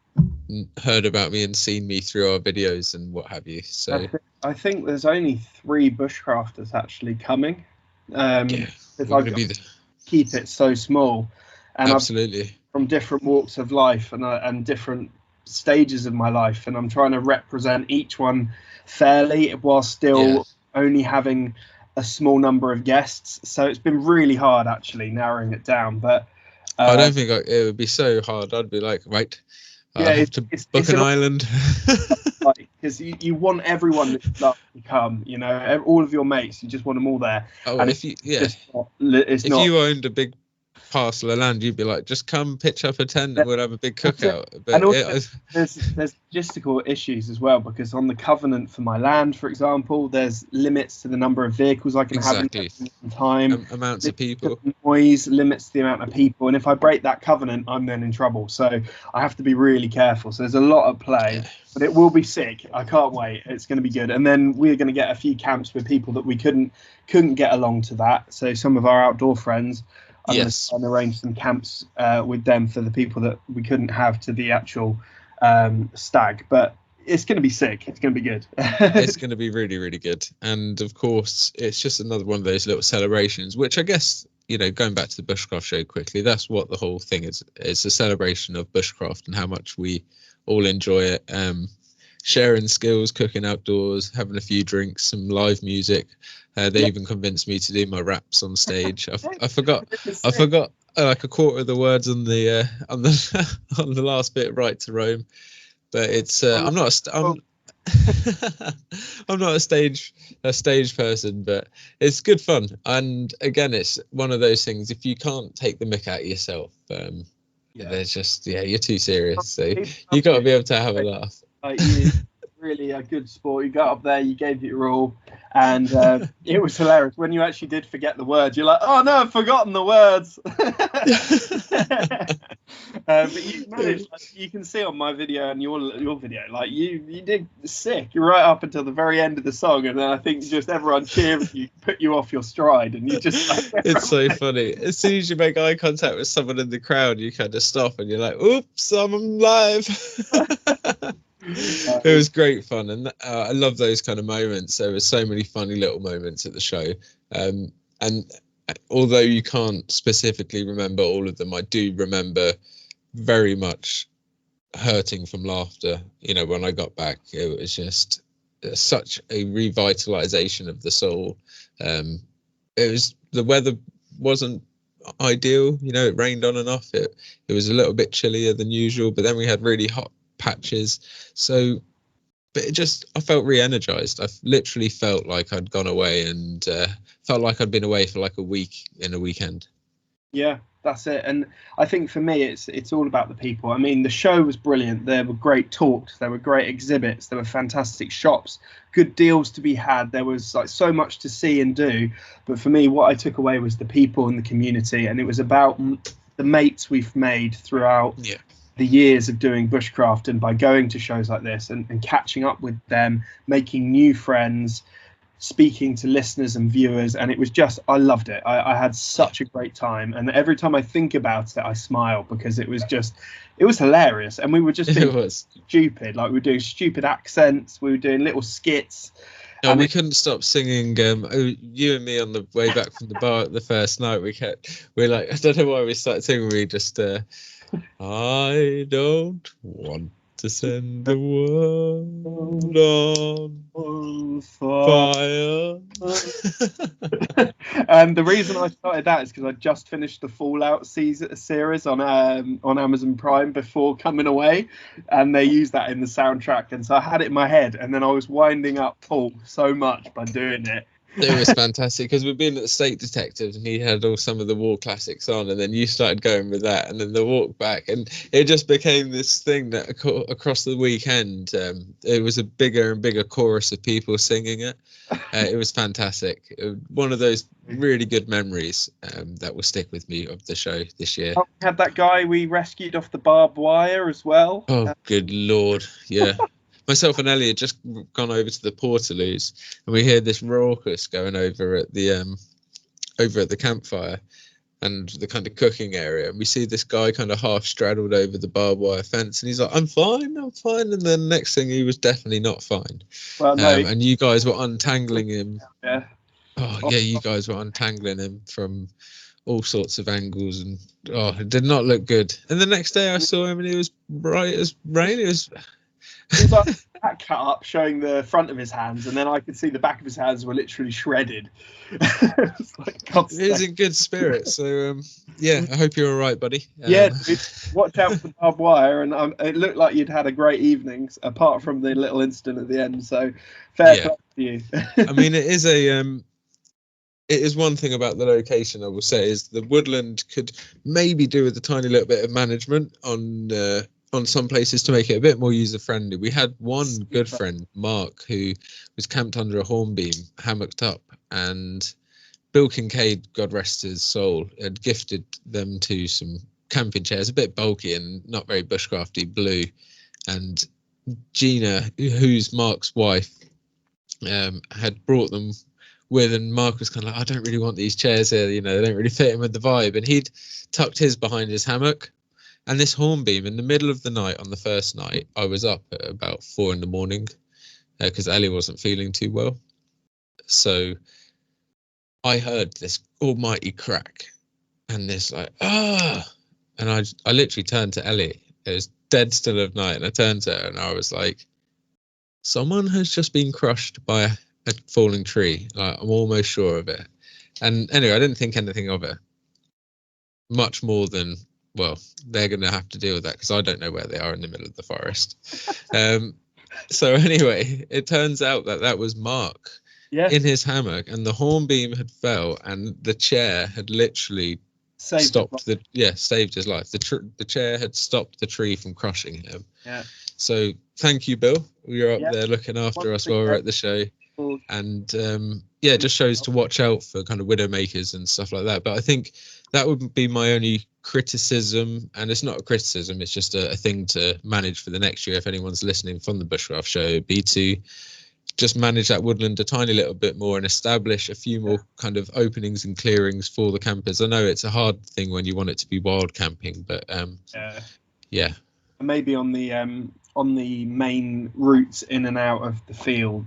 heard about me and seen me through our videos and what have you. So I think there's only 3 bushcrafters actually coming. If I keep it so small, and absolutely. From different walks of life and different stages of my life, and I'm trying to represent each one fairly while still only having a small number of guests. So it's been really hard actually narrowing it down. But I don't think it would be so hard. I'd be like, right, I have to book an island. Because you want everyone to come, you know, all of your mates, you just want them all there. Oh, and if you owned a big parcel of land, you'd be like, just come pitch up a tent and we'll have a big cookout. But and also, there's logistical issues as well, because on the covenant for my land, for example, there's limits to the number of vehicles I can have in time, amounts of people, noise limits to the amount of people, and if I break that covenant, I'm then in trouble. So I have to be really careful. So there's a lot at play, but it will be sick. I can't wait. It's going to be good. And then we're going to get a few camps with people that we couldn't get along to that. So some of our outdoor friends, I'm going to arrange some camps with them for the people that we couldn't have to the actual stag. But it's going to be sick. It's going to be good. It's going to be really, really good. And of course, it's just another one of those little celebrations, which I guess, you know, going back to the Bushcraft Show quickly, that's what the whole thing is. It's a celebration of bushcraft and how much we all enjoy it. Sharing skills, cooking outdoors, having a few drinks, some live music. They even convinced me to do my raps on stage. I forgot like a quarter of the words on the on the last bit, Right to Rome. But it's I'm not a stage person, but it's good fun. And again, it's one of those things. If you can't take the mick out of yourself, there's just you're too serious. So you got to be able to have a laugh. You really a good sport. You got up there, you gave it your all, and it was hilarious. When you actually did forget the words, you're like, oh no, I've forgotten the words. But you managed, like, you can see on my video and your video, like you did sick. You're right up until the very end of the song, and then I think just everyone cheered you, put you off your stride, and you just it's so funny. As soon as you make eye contact with someone in the crowd, you kind of stop and you're like, oops, I'm live. It was great fun, and I love those kind of moments. There were so many funny little moments at the show, and although you can't specifically remember all of them, I do remember very much hurting from laughter. You know, when I got back, it was just such a revitalization of the soul. It was, the weather wasn't ideal, you know, it rained on and off. It was a little bit chillier than usual, but then we had really hot patches. So, but I felt re-energized. I literally felt like I'd gone away and felt like I'd been away for like a week in a weekend. Yeah, that's it. And I think for me, it's all about the people. I mean, the show was brilliant. There were great talks, there were great exhibits, there were fantastic shops, good deals to be had. There was like so much to see and do. But for me, what I took away was the people and the community, and it was about the mates we've made throughout the years of doing bushcraft, and by going to shows like this and catching up with them, making new friends, speaking to listeners and viewers. And it was just, I loved it. I had such a great time, and every time I think about it, I smile, because it was hilarious. And we were just being stupid, like we were doing stupid accents, we were doing little skits. No, we couldn't stop singing. You and me on the way back from the bar the first night, we're like, I don't know why we started singing. We just I don't want to send the world on fire. And the reason I started that is because I just finished the Fallout series on Amazon Prime before coming away, and they used that in the soundtrack, and so I had it in my head, and then I was winding up Paul so much by doing it. It was fantastic, because we've been at the State Detective and he had some of the war classics on, and then you started going with that, and then the walk back, and it just became this thing that across the weekend it was a bigger and bigger chorus of people singing it. It was fantastic. One of those really good memories that will stick with me of the show this year. We had that guy we rescued off the barbed wire as well. Oh, good Lord. Yeah. Myself and Ellie had just gone over to the Portaloos, and we hear this raucous going over at the campfire and the kind of cooking area. And we see this guy kind of half straddled over the barbed wire fence, and he's like, I'm fine. And then the next thing, he was definitely not fine. Well, no, and you guys were untangling him. Yeah. Oh, yeah, you guys were untangling him from all sorts of angles, and it did not look good. And the next day I saw him and he was bright as rain. It was like that cut up showing the front of his hands, and then I could see the back of his hands were literally shredded. It's like, God's he was in good spirits. So I hope you're all right, buddy. Watch out for the barbed wire. And it looked like you'd had a great evening, apart from the little incident at the end. So fair play to you. I mean, it is one thing about the location, I will say, is the woodland could maybe do with a tiny little bit of management on some places to make it a bit more user friendly. We had one good friend, Mark, who was camped under a hornbeam, hammocked up, and Bill Kincaid, God rest his soul, had gifted them to some camping chairs, a bit bulky and not very bushcrafty, blue. And Gina, who's Mark's wife, had brought them with, and Mark was kind of like, I don't really want these chairs here, they don't really fit in with the vibe. And he'd tucked his behind his hammock. And this hornbeam, in the middle of the night, on the first night, I was up at about 4 a.m. Because Ellie wasn't feeling too well. So I heard this almighty crack and this and I literally turned to Ellie. It was dead still of night, and I turned to her and I was like, someone has just been crushed by a falling tree. Like, I'm almost sure of it. And anyway, I didn't think anything of it. Much more than, well, they're going to have to deal with that because I don't know where they are in the middle of the forest. So anyway, it turns out that was Mark in his hammock, and the hornbeam had fell, and the chair had literally saved his life. The chair had stopped the tree from crushing him. Yeah. So thank you, Bill. You're up there looking after us while we're at the show. And it just shows to watch out for kind of widowmakers and stuff like that. But I think that would be my only criticism, and it's not a criticism, it's just a thing to manage for the next year if anyone's listening from the Bushcraft Show. It'd be to just manage that woodland a tiny little bit more and establish a few more kind of openings and clearings for the campers. I know it's a hard thing when you want it to be wild camping, but maybe on the main routes in and out of the field,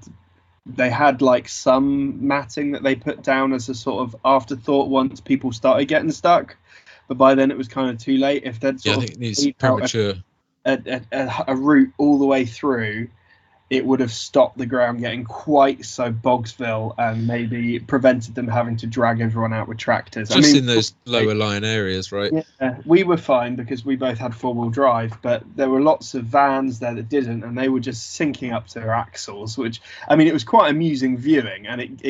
they had like some matting that they put down as a sort of afterthought once people started getting stuck, but by then it was kind of too late. If they'd I think it needs premature a route all the way through, it would have stopped the ground getting quite so Bogsville and maybe prevented them having to drag everyone out with tractors. Just in those lower lying areas, right? Yeah, we were fine because we both had 4-wheel drive, but there were lots of vans there that didn't, and they were just sinking up to their axles, which, I mean, it was quite amusing viewing, and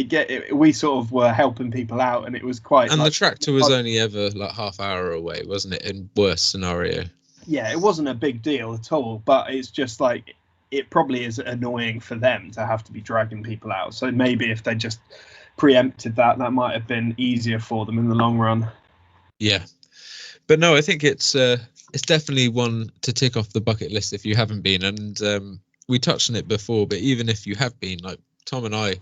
we sort of were helping people out, and it was quite... And the tractor was only ever like half hour away, wasn't it, in worst scenario? Yeah, it wasn't a big deal at all, but it's just like... it probably is annoying for them to have to be dragging people out. So maybe if they just preempted that might have been easier for them in the long run. Yeah. But no, I think it's definitely one to tick off the bucket list if you haven't been. And we touched on it before, but even if you have been, like Tom and I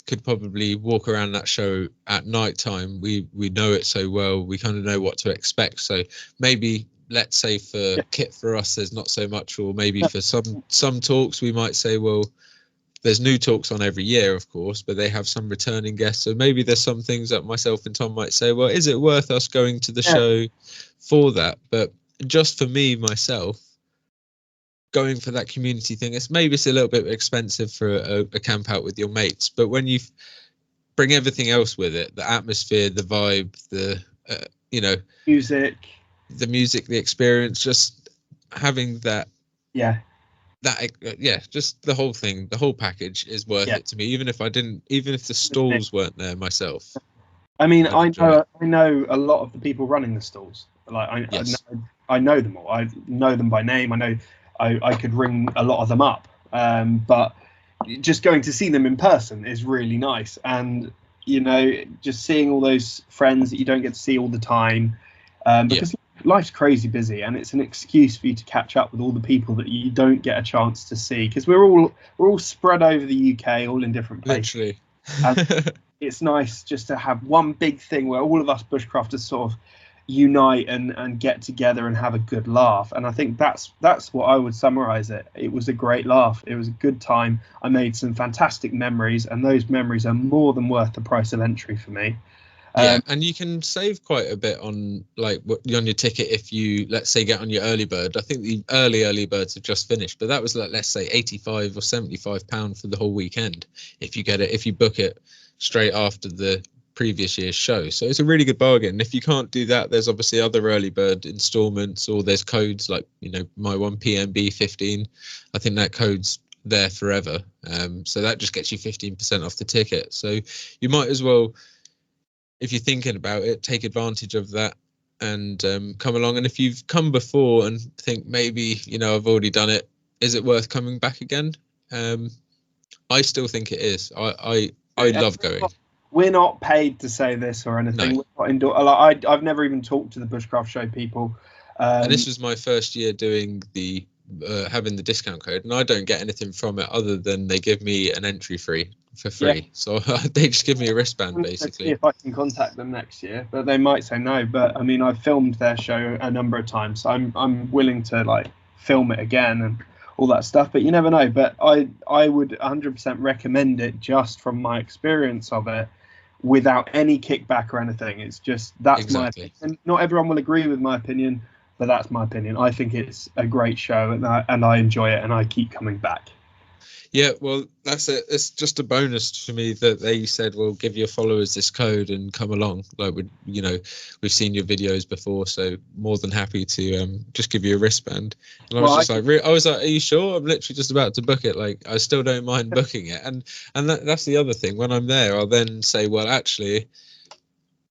could probably walk around that show at night time. We know it so well. We kind of know what to expect. So maybe... let's say for kit for us there's not so much, or maybe for some talks we might say, well, there's new talks on every year, of course, but they have some returning guests, so maybe there's some things that myself and Tom might say, well, is it worth us going to the show for that? But just for me myself, going for that community thing, it's a little bit expensive for a camp out with your mates, but when you bring everything else with it, the atmosphere, the vibe, the music, the experience, just having that, just the whole thing, the whole package is worth it to me, even if the stalls weren't there myself. I mean, I know a lot of the people running the stalls. Like I know them all. I know them by name. I know I could ring a lot of them up. But just going to see them in person is really nice, and just seeing all those friends that you don't get to see all the time, because life's crazy busy, and it's an excuse for you to catch up with all the people that you don't get a chance to see, because we're all spread over the UK, all in different places. Literally. And it's nice just to have one big thing where all of us bushcrafters sort of unite and get together and have a good laugh. And I think that's what I would summarize it. It was a great laugh. It was a good time. I made some fantastic memories, and those memories are more than worth the price of entry for me. Yeah, and you can save quite a bit on on your ticket if you, let's say, get on your early bird. I think the early birds have just finished, but that was like, let's say, £85 or £75 for the whole weekend if you book it straight after the previous year's show. So it's a really good bargain. If you can't do that, there's obviously other early bird installments, or there's codes like, my one PMB15. I think that code's there forever. So that just gets you 15% off the ticket. So you might as well, if you're thinking about it, take advantage of that and come along. And if you've come before and think maybe, I've already done it, is it worth coming back again? I still think it is. I love going. We're not paid to say this or anything. No. I've never even talked to the Bushcraft Show people. And this was my first year doing the having the discount code, and I don't get anything from it other than they give me an entry for free. Yeah. So they just give me a wristband, basically. See if I can contact them next year, but they might say no. But I mean, I've filmed their show a number of times, so I'm willing to film it again and all that stuff. But you never know. But I would 100% recommend it, just from my experience of it, without any kickback or anything. It's just that's my opinion. Not everyone will agree with my opinion, but that's my opinion. I think it's a great show, and I enjoy it, and I keep coming back. Yeah, well, that's it. It's just a bonus for me that they said, well, give your followers this code and come along. We've seen your videos before, so more than happy to just give you a wristband. And I was I was like, are you sure? I'm literally just about to book it. I still don't mind booking it. And that's the other thing. When I'm there, I'll then say, well, actually,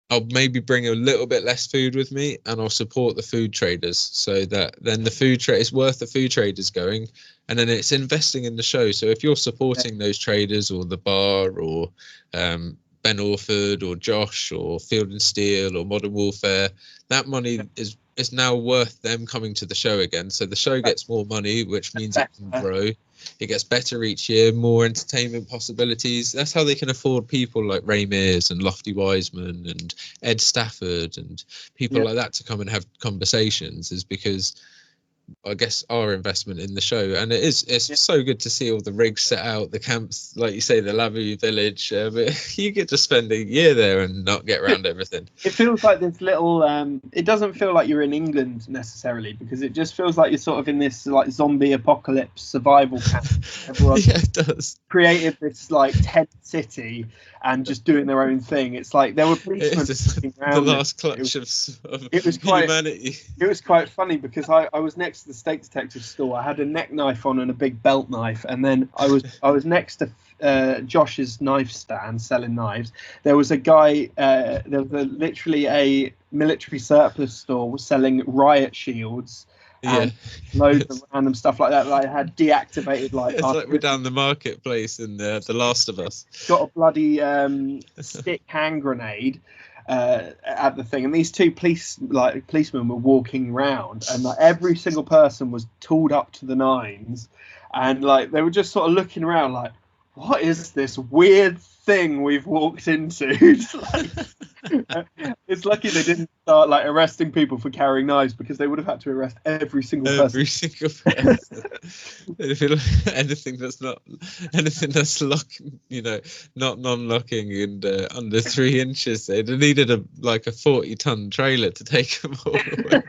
I'll maybe bring a little bit less food with me, and I'll support the food traders, so that then the food trade is worth the food traders going, and then it's investing in the show. So if you're supporting those traders, or the bar, or Ben Orford, or Josh, or Field and Steel, or Modern Warfare, that money is now worth them coming to the show again. So the show gets more money, which means it can grow. It gets better each year, more entertainment possibilities. That's how they can afford people like Ray Mears and Lofty Wiseman and Ed Stafford and people like that to come and have conversations, is because I guess our investment in the show. And it's so good to see all the rigs set out, the camps, like you say, the Lavu village. But you get to spend a year there and not get around everything. It feels like this little it doesn't feel like you're in England necessarily, because it just feels like you're sort of in this zombie apocalypse survival camp. Everyone it does. Created this tent city and just doing their own thing. It's like there were policemen the last clutch of humanity. It was quite funny, because I was next to the steak detective store. I had a neck knife on and a big belt knife, and then I was next to Josh's knife stand selling knives. There was a guy, there was literally a military surplus store selling riot shields. And loads of random stuff like that. I had deactivated it's like we're down the marketplace in the Last of Us. Got a bloody stick hand grenade at the thing, and these two policemen were walking around, and every single person was tooled up to the nines, and they were just sort of looking around like, what is this weird thing we've walked into? It's lucky they didn't start arresting people for carrying knives, because they would have had to arrest every single person. Anything that's locking, not non-locking and under 3 inches. They'd have needed a 40-ton trailer to take them all away.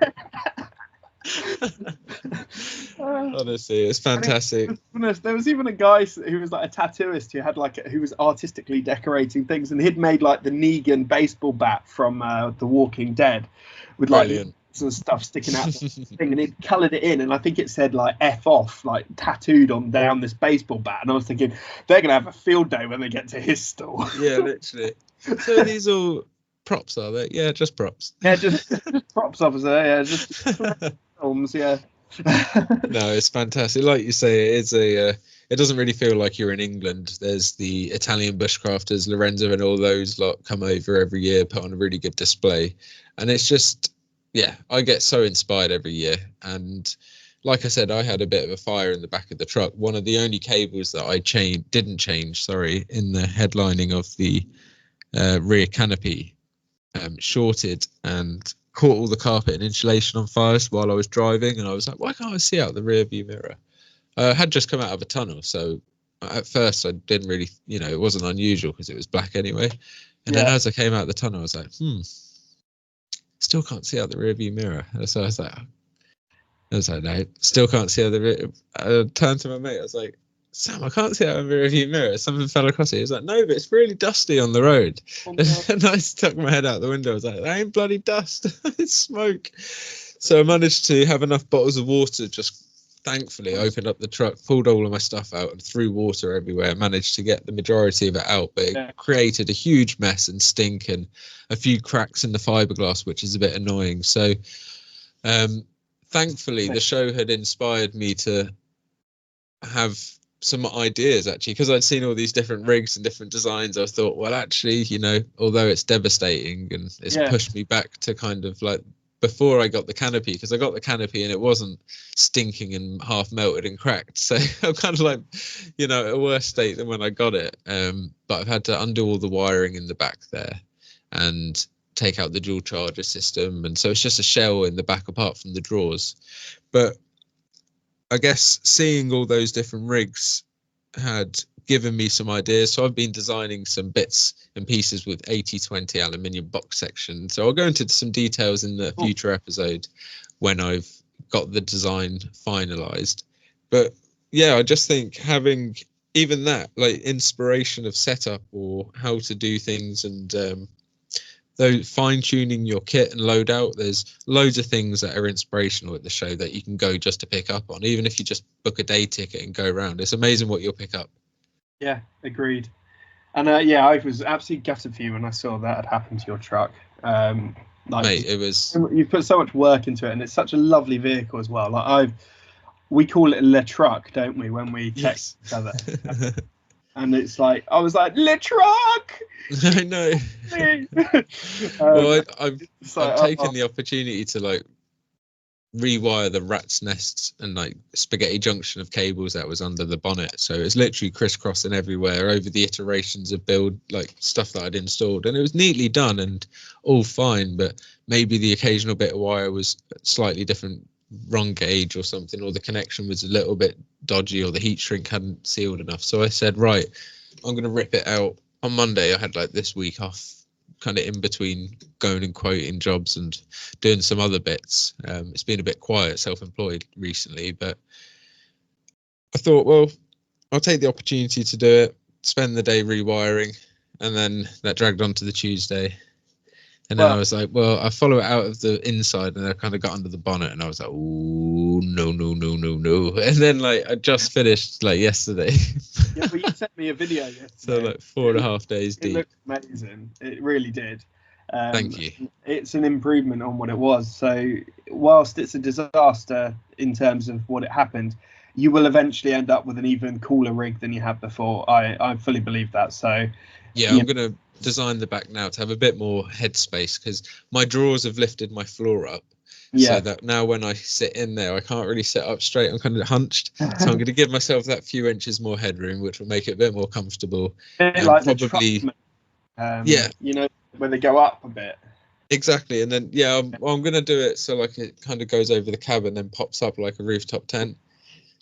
Honestly, it's fantastic. There was even a guy who was a tattooist who had who was artistically decorating things, and he'd made the Negan baseball bat from The Walking Dead with some stuff sticking out of the thing, and he'd coloured it in, and I think it said F off tattooed on down this baseball bat, and I was thinking they're gonna have a field day when they get to his store. Yeah, literally. So these all props, are they? Yeah, just props. Yeah, just props, officer. Yeah, just films. Yeah. No, it's fantastic. Like you say, it doesn't really feel like you're in England. There's the Italian bushcrafters, Lorenzo and all those lot come over every year, put on a really good display, and it's just, I get so inspired every year. And like I said, I had a bit of a fire in the back of the truck. One of the only cables that I didn't change in the headlining of the rear canopy shorted and caught all the carpet and insulation on fire while I was driving, and I was like, why can't I see out the rear view mirror? I had just come out of a tunnel, so at first I didn't really, it wasn't unusual because it was black anyway. And then as I came out the tunnel, I was like, still can't see out the rearview mirror. And so I was like, no, still can't see out the rear. I turned to my mate. I was like, Sam, I can't see out the rearview mirror. Something fell across it. He was like, no, but it's really dusty on the road. Oh, no. And I stuck my head out the window. I was like, that ain't bloody dust. It's smoke. So I managed to have enough bottles of water, just thankfully opened up the truck, pulled all of my stuff out and threw water everywhere. Managed to get the majority of it out, but it created a huge mess and stink and a few cracks in the fiberglass, which is a bit annoying. So thankfully the show had inspired me to have some ideas, actually, because I'd seen all these different rigs and different designs. I thought, well, actually, although it's devastating and it's pushed me back to kind of like before I got the canopy, because I got the canopy and it wasn't stinking and half melted and cracked. So I'm kind of like, a worse state than when I got it. But I've had to undo all the wiring in the back there and take out the dual charger system. And so it's just a shell in the back apart from the drawers. But I guess seeing all those different rigs had given me some ideas. So I've been designing some bits and pieces with 80/20 aluminium box section. So I'll go into some details in the future episode when I've got the design finalized. But yeah, I just think having even that, like inspiration of setup or how to do things and though fine-tuning your kit and loadout, there's loads of things that are inspirational at the show that you can go just to pick up on, even if you just book a day ticket and go around. It's amazing what you'll pick up. Yeah, agreed. And I was absolutely gutted for you when I saw that had happened to your truck. Mate, it was... You've put so much work into it, and it's such a lovely vehicle as well. Like we call it Le Truck, don't we, when we text each other? And it's like, I was like, Le Truck! I know. Well, I've taken the opportunity to like rewire the rat's nests and like spaghetti junction of cables that was under the bonnet. So it's literally crisscrossing everywhere over the iterations of build, like stuff that I'd installed. And it was neatly done and all fine, but maybe the occasional bit of wire was slightly different, wrong gauge or something, or the connection was a little bit dodgy, or the heat shrink hadn't sealed enough. So I said, right, I'm going to rip it out. On Monday, I had like this week off, kind of in between going and quoting jobs and doing some other bits. It's been a bit quiet, self-employed recently, but I thought, well, I'll take the opportunity to do it, spend the day rewiring, and then that dragged on to the Tuesday. And then I was like, well, I follow it out of the inside, and I kind of got under the bonnet, and I was like, oh, no. And then, like, I just finished, like, yesterday. Yeah, but you sent me a video yesterday. So, like, 4.5 days deep. It looked amazing. It really did. Thank you. It's an improvement on what it was. So, whilst it's a disaster in terms of what it happened, you will eventually end up with an even cooler rig than you had before. I fully believe that. So, yeah, I'm going to design the back now to have a bit more headspace, because my drawers have lifted my floor up, so that now when I sit in there I can't really sit up straight. I'm kind of hunched, so I'm going to give myself that few inches more headroom, which will make it a bit more comfortable. Like probably when they go up a bit. Exactly. And then I'm going to do it so like it kind of goes over the cabin and pops up like a rooftop tent.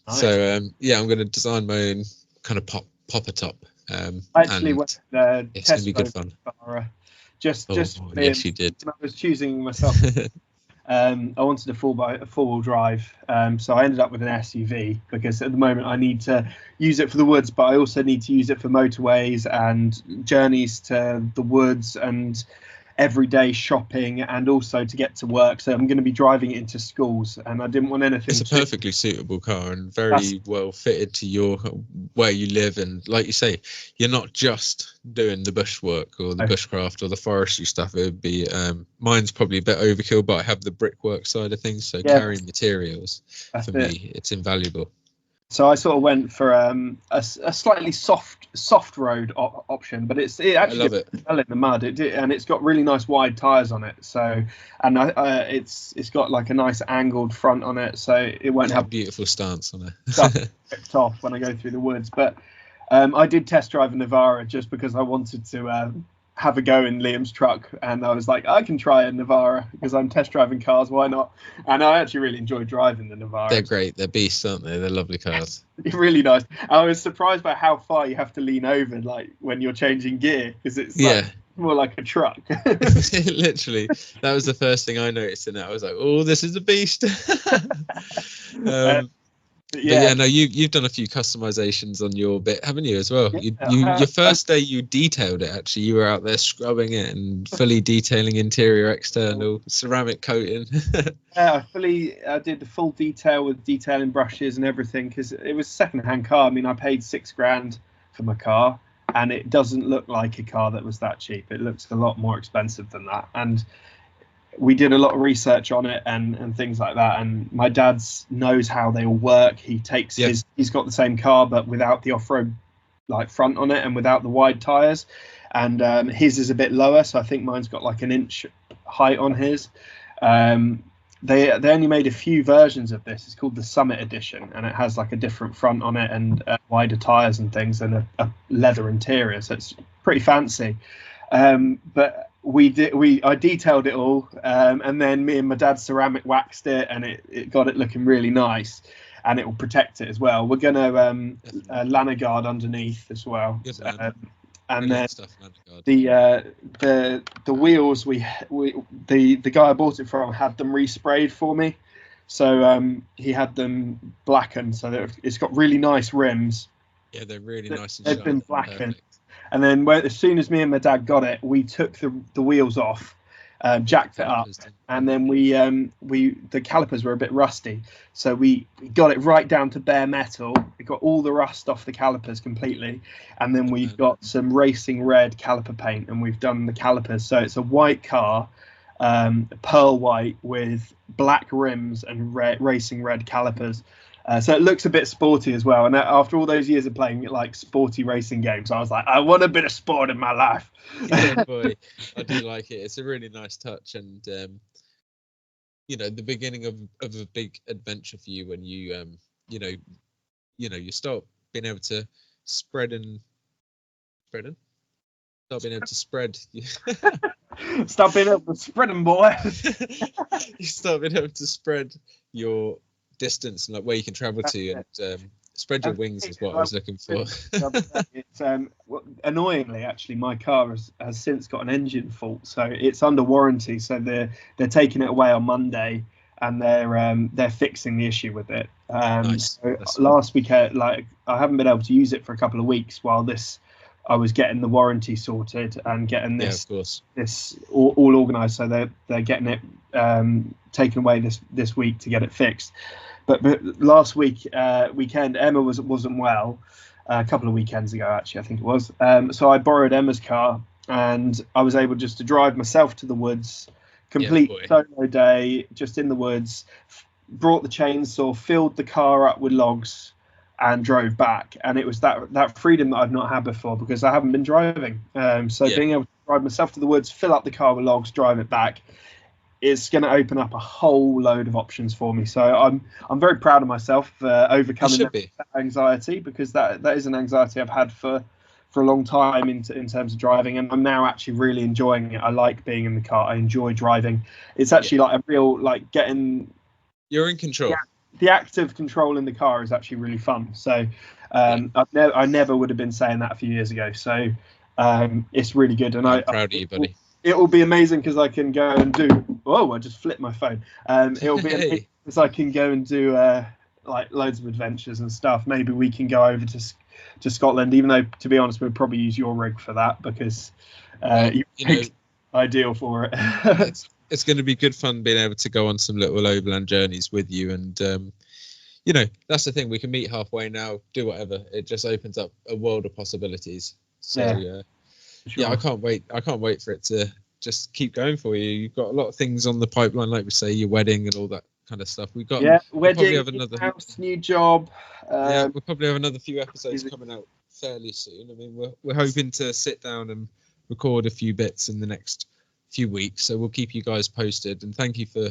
Nice. So I'm going to design my own kind of popper top. I actually went it's going to be good fun. Just yes, you did. I was choosing myself. I wanted a four-wheel drive, so I ended up with an SUV, because at the moment I need to use it for the woods, but I also need to use it for motorways and journeys to the woods and everyday shopping, and also to get to work. So I'm going to be driving it into schools, and I didn't want anything. It's a perfectly suitable car and very well fitted to where you live. And like you say, you're not just doing the bushwork or the bushcraft or the forestry stuff. It would be mine's probably a bit overkill, but I have the brickwork side of things, so carrying materials for me, it's invaluable. So I sort of went for a slightly soft road option, but it actually did well in the mud. And it's got really nice wide tires on it. So, and it's got like a nice angled front on it, so it won't have a beautiful stance on it. Stuff ripped off when I go through the woods. But I did test drive a Navara just because I wanted to have a go in Liam's truck, and I was like, I can try a Navara because I'm test driving cars, why not? And I actually really enjoyed driving the Navara. They're great, they're beasts, aren't they? They're lovely cars. Really nice. I was surprised by how far you have to lean over, like when you're changing gear, because it's more like a truck. Literally, that was the first thing I noticed in it. I was like, "Oh, this is a beast." Yeah, no, you've done a few customizations on your bit, haven't you, as well? Your first day you detailed it. Actually, you were out there scrubbing it and fully detailing interior, external, ceramic coating. Yeah, I did the full detail with detailing brushes and everything, because it was a second-hand car. I mean, I paid $6,000 for my car, and it doesn't look like a car that was that cheap. It looks a lot more expensive than that. And we did a lot of research on it and things like that. And my dad's knows how they all work. He takes he's got the same car, but without the off-road like front on it and without the wide tires. And his is a bit lower, so I think mine's got like an inch height on his. They only made a few versions of this. It's called the Summit Edition, and it has like a different front on it and wider tires and things, and a leather interior. So it's pretty fancy. But I detailed it all, and then me and my dad ceramic waxed it, and it got it looking really nice, and it will protect it as well. We're gonna lanyard guard underneath as well. And then the wheels the guy I bought it from had them resprayed for me, so he had them blackened, so that it's got really nice rims. Yeah, they're really nice and they've been blackened. And then as soon as me and my dad got it, we took the wheels off, jacked it up, and then the calipers were a bit rusty, so we got it right down to bare metal. We got all the rust off the calipers completely, and then we've got some racing red caliper paint, and we've done the calipers. So it's a white car, pearl white with black rims and racing red calipers. So it looks a bit sporty as well. And after all those years of playing like sporty racing games, I was like, I want a bit of sport in my life. Yeah, boy, I do like it. It's a really nice touch, and the beginning of a big adventure for you when you you start being able to spread. Start being able to spread. Stop being able to spread them, boy. You start being able to spread your distance and like where you can travel to, and spread your wings is what I was looking for. It's annoyingly, actually, my car has since got an engine fault, so it's under warranty. So they're taking it away on Monday, and they're fixing the issue with it. Nice. So last weekend, like I haven't been able to use it for a couple of weeks while I was getting the warranty sorted and getting this all organised. So they're getting it taken away this week to get it fixed. But last weekend, Emma wasn't well. A couple of weekends ago, actually, I think it was. So I borrowed Emma's car, and I was able just to drive myself to the woods, complete solo day, just in the woods. Brought the chainsaw, filled the car up with logs, and drove back. And it was that freedom that I've not had before, because I haven't been driving. Being able to drive myself to the woods, fill up the car with logs, drive it back, it's going to open up a whole load of options for me. So I'm very proud of myself for overcoming that anxiety, because that is an anxiety I've had for a long time in terms of driving, and I'm now actually really enjoying it. I like being in the car. I enjoy driving. It's actually like a real getting. You're in control. The act of control in the car is actually really fun. So I never would have been saying that a few years ago. So it's really good, and I'm proud of you, buddy. It will be amazing because I can go and do. Oh, I just flipped my phone. It will be amazing because I can go and do loads of adventures and stuff. Maybe we can go over to Scotland, even though, to be honest, we'd probably use your rig for that, because you're ideal for it. It's going to be good fun being able to go on some little overland journeys with you, and that's the thing. We can meet halfway now, do whatever. It just opens up a world of possibilities. So sure. I can't wait. I can't wait for it to just keep going for you. You've got a lot of things on the pipeline, like we say, your wedding and all that kind of stuff. We've got wedding, have another house, new job. We'll probably have another few episodes coming out fairly soon. I mean, we're hoping to sit down and record a few bits in the next few weeks, so we'll keep you guys posted. And thank you for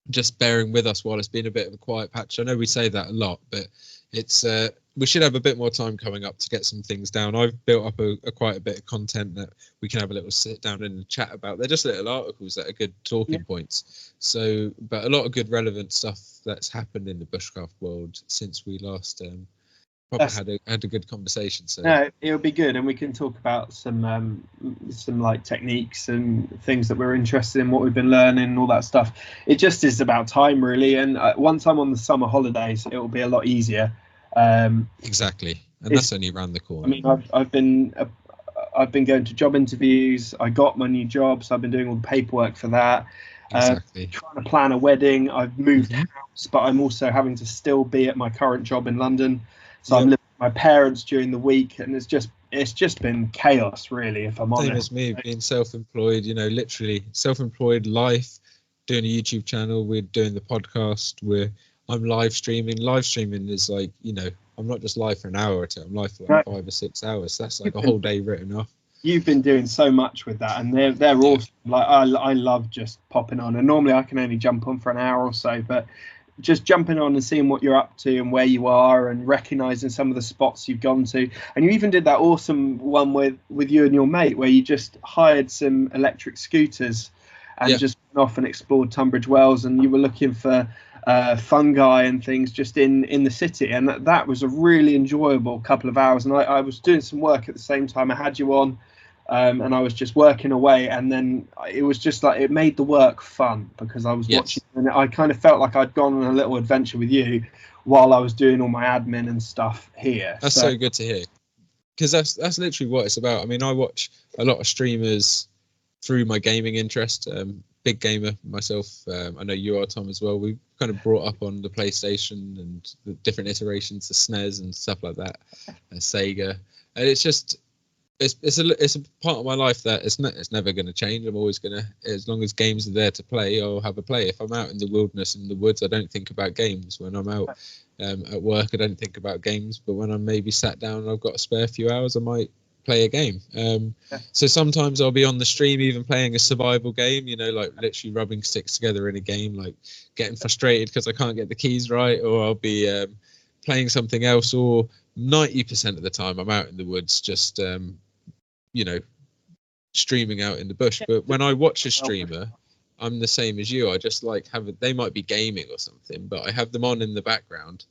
just bearing with us while it's been a bit of a quiet patch. I know we say that a lot, but it's we should have a bit more time coming up to get some things down. I've built up quite a bit of content that we can have a little sit down and chat about. They're just little articles that are good talking points. So, but a lot of good relevant stuff that's happened in the bushcraft world since we last had a good conversation. So no, it'll be good, and we can talk about some like techniques and things that we're interested in, what we've been learning, and all that stuff. It just is about time, really. And once I'm on the summer holidays, it will be a lot easier. Exactly, and that's only around the corner. I mean, I've been going to job interviews. I got my new job, so I've been doing all the paperwork for that. Exactly. Trying to plan a wedding. I've moved house, but I'm also having to still be at my current job in London. So I'm living with my parents during the week, and it's just been chaos, really, if I'm honest. Same as me, being self-employed, literally self-employed life, doing a YouTube channel, we're doing the podcast, I'm live streaming. Live streaming is like, I'm not just live for an hour or two, I'm live for like 5 or 6 hours. That's like a whole day written off. You've been doing so much with that, and they're awesome. Like I love just popping on, and normally I can only jump on for an hour or so, but just jumping on and seeing what you're up to and where you are, and recognizing some of the spots you've gone to. And you even did that awesome one with you and your mate, where you just hired some electric scooters and just went off and explored Tunbridge Wells, and you were looking for fungi and things just in the city, and that was a really enjoyable couple of hours. And I was doing some work at the same time. I had you on, and I was just working away, and then it was just like, it made the work fun because I was watching, and I kind of felt like I'd gone on a little adventure with you while I was doing all my admin and stuff here. That's so good to hear, because that's literally what it's about. I mean, I watch a lot of streamers through my gaming interest. Big gamer myself. I know you are, Tom, as well. We kind of brought up on the PlayStation and the different iterations, the SNES and stuff like that, Sega, and it's just it's a part of my life that it's never going to change. I'm always gonna, as long as games are there to play, I'll have a play. If I'm out in the wilderness, in the woods, I don't think about games. When I'm out at work, I don't think about games. But when I'm maybe sat down and I've got a spare few hours, I might play a game. So sometimes I'll be on the stream even playing a survival game, like literally rubbing sticks together in a game, like getting frustrated because I can't get the keys right, or I'll be playing something else, or 90% of the time I'm out in the woods just streaming out in the bush. But when I watch a streamer, I'm the same as you. I just like they might be gaming or something, but I have them on in the background.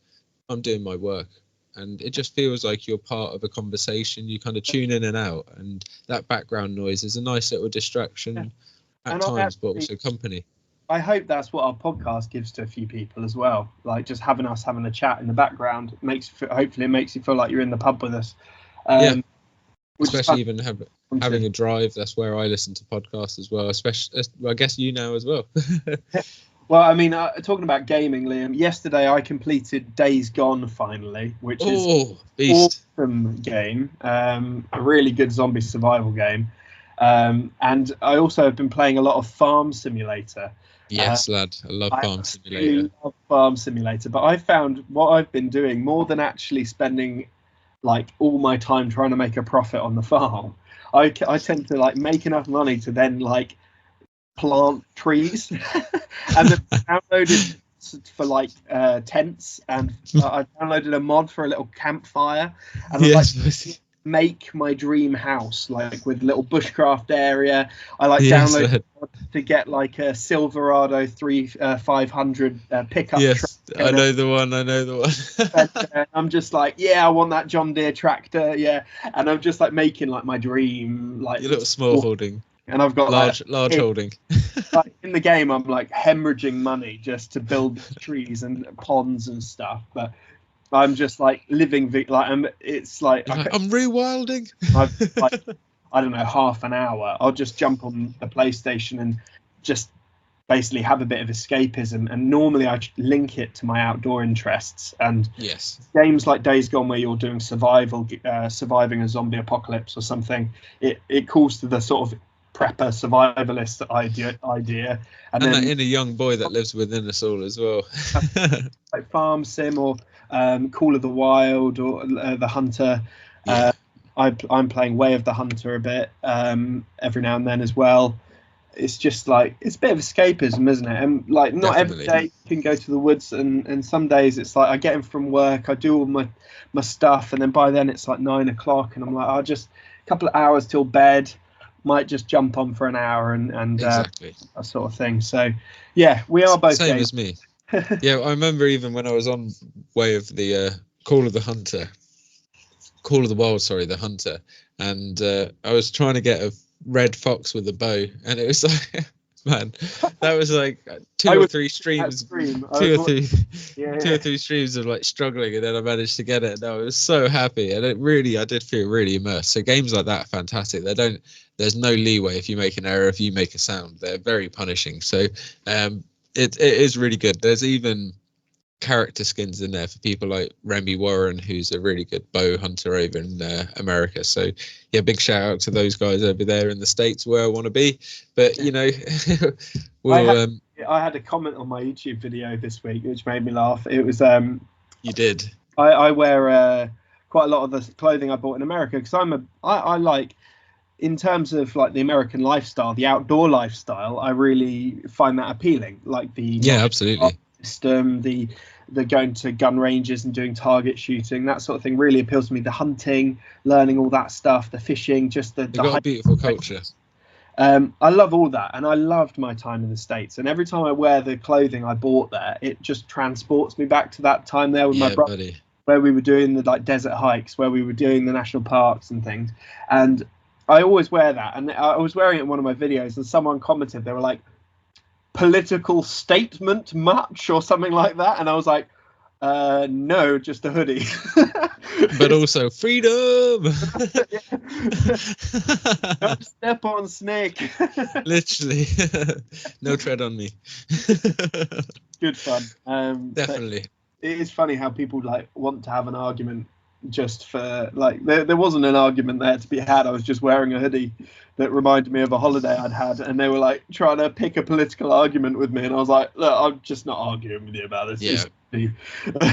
I'm doing my work, and it just feels like you're part of a conversation. You kind of tune in and out, and that background noise is a nice little distraction at times, but also company. I hope that's what our podcast gives to a few people as well. Like just having a chat in the background hopefully it makes you feel like you're in the pub with us. Especially even having a drive. That's where I listen to podcasts as well. Especially, I guess you now as well. Well, I mean, talking about gaming, Liam, yesterday I completed Days Gone finally, which is an awesome game, a really good zombie survival game. And I also have been playing a lot of Farm Simulator. Yes, lad, I love Farm Simulator. I love Farm Simulator, but I found what I've been doing, more than actually spending like all my time trying to make a profit on the farm, I tend to like make enough money to then like plant trees and then downloaded for like tents, and I downloaded a mod for a little campfire, and I like make my dream house, like with little bushcraft area. I like download to get like a Silverado 500 pickup truck. I know the one. And I'm just like, I want that John Deere tractor, and I'm just like making like my dream, like your little small holding. And I've got large holding. Like in the game, I'm like hemorrhaging money just to build trees and ponds and stuff, but I'm just like living it's like I'm rewilding. I've like, I don't know, half an hour. I'll just jump on the PlayStation and just basically have a bit of escapism. And normally I link it to my outdoor interests. And games like Days Gone, where you're doing surviving a zombie apocalypse or something, it calls to the sort of prepper survivalist idea. And then that inner young boy that lives within us all as well. Like Farm Sim or Call of the Wild or The Hunter. I'm playing Way of the Hunter a bit every now and then as well. It's just like, it's a bit of escapism, isn't it? And like not every day you can go to the woods, and some days it's like I get in from work, I do all my stuff, and then by then it's like 9 o'clock, and I'm like, I'll just a couple of hours till bed, might just jump on for an hour and that sort of thing. So we are both same as me. I remember even when I was on Way of the Call of the Hunter, Call of the Wild, sorry, the hunter, and I was trying to get a red fox with a bow, and it was like, man, that was like two or three streams of like struggling, and then I managed to get it, and I was so happy, and I did feel really immersed. So games like that are fantastic. There's no leeway if you make an error, if you make a sound. They're very punishing. So it is really good. There's even character skins in there for people like Remy Warren, who's a really good bow hunter over in America. So yeah, big shout out to those guys over there in the States where I want to be. But you know, I had a comment on my YouTube video this week which made me laugh. It was you did. I wear quite a lot of the clothing I bought in America because I like, in terms of like the American lifestyle, the outdoor lifestyle, I really find that appealing. Like the absolutely system, the going to gun ranges and doing target shooting, that sort of thing really appeals to me. The hunting, learning all that stuff, the fishing, just the got a beautiful culture. I love all that, and I loved my time in the States. And every time I wear the clothing I bought there, it just transports me back to that time there with my brother, where we were doing the like desert hikes, where we were doing the national parks and things. And I always wear that, and I was wearing it in one of my videos, and someone commented, they were like, political statement much or something like that, and I was like, no, just a hoodie. But also freedom. Don't step on snake. Literally. No tread on me. Good fun. Definitely. It is funny how people like want to have an argument just for like, there wasn't an argument there to be had. I was just wearing a hoodie that reminded me of a holiday I'd had, and they were like trying to pick a political argument with me, and I was like, look, I'm just not arguing with you about this. Yeah.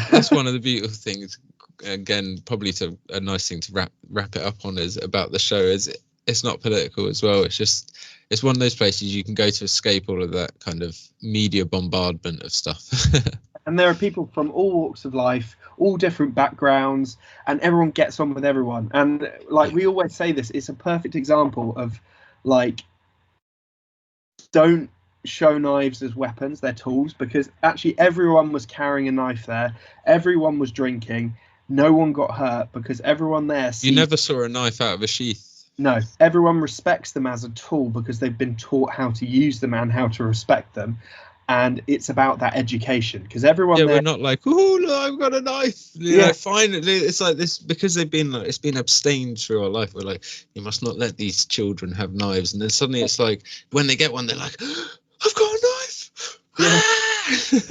That's one of the beautiful things, again, probably a nice thing to wrap it up on, is about the show, is it's not political as well. It's one of those places you can go to escape all of that kind of media bombardment of stuff. And there are people from all walks of life, all different backgrounds, and everyone gets on with everyone. And like we always say this, it's a perfect example of like, don't show knives as weapons, they're tools, because actually everyone was carrying a knife there. Everyone was drinking. No one got hurt because everyone there You never saw a knife out of a sheath. No, everyone respects them as a tool because they've been taught how to use them and how to respect them. And it's about that education, because everyone there, we're not like, oh look, I've got a knife. Yeah, finally, it's like this because they've been like, it's been abstained through our life. We're like, you must not let these children have knives, and then suddenly it's like when they get one, they're like, I've got a knife. Yeah.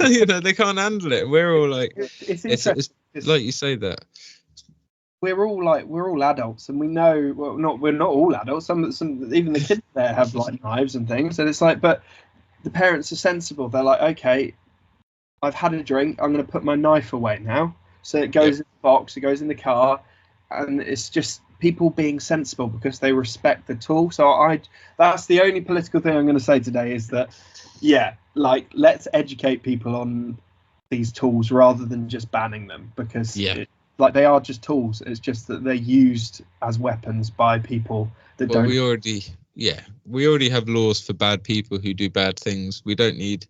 You know, they can't handle it. We're all like, it's like you say that. We're all adults, and we know. Well, we're not all adults. Some even the kids there have like knives and things, and it's like, but the parents are sensible. They're like, okay, I've had a drink. I'm going to put my knife away now. So it goes in the box, it goes in the car, and it's just people being sensible because they respect the tool. So that's the only political thing I'm going to say today, is that, like, let's educate people on these tools rather than just banning them, because like they are just tools. It's just that they're used as weapons by people that don't. We already have laws for bad people who do bad things. We don't need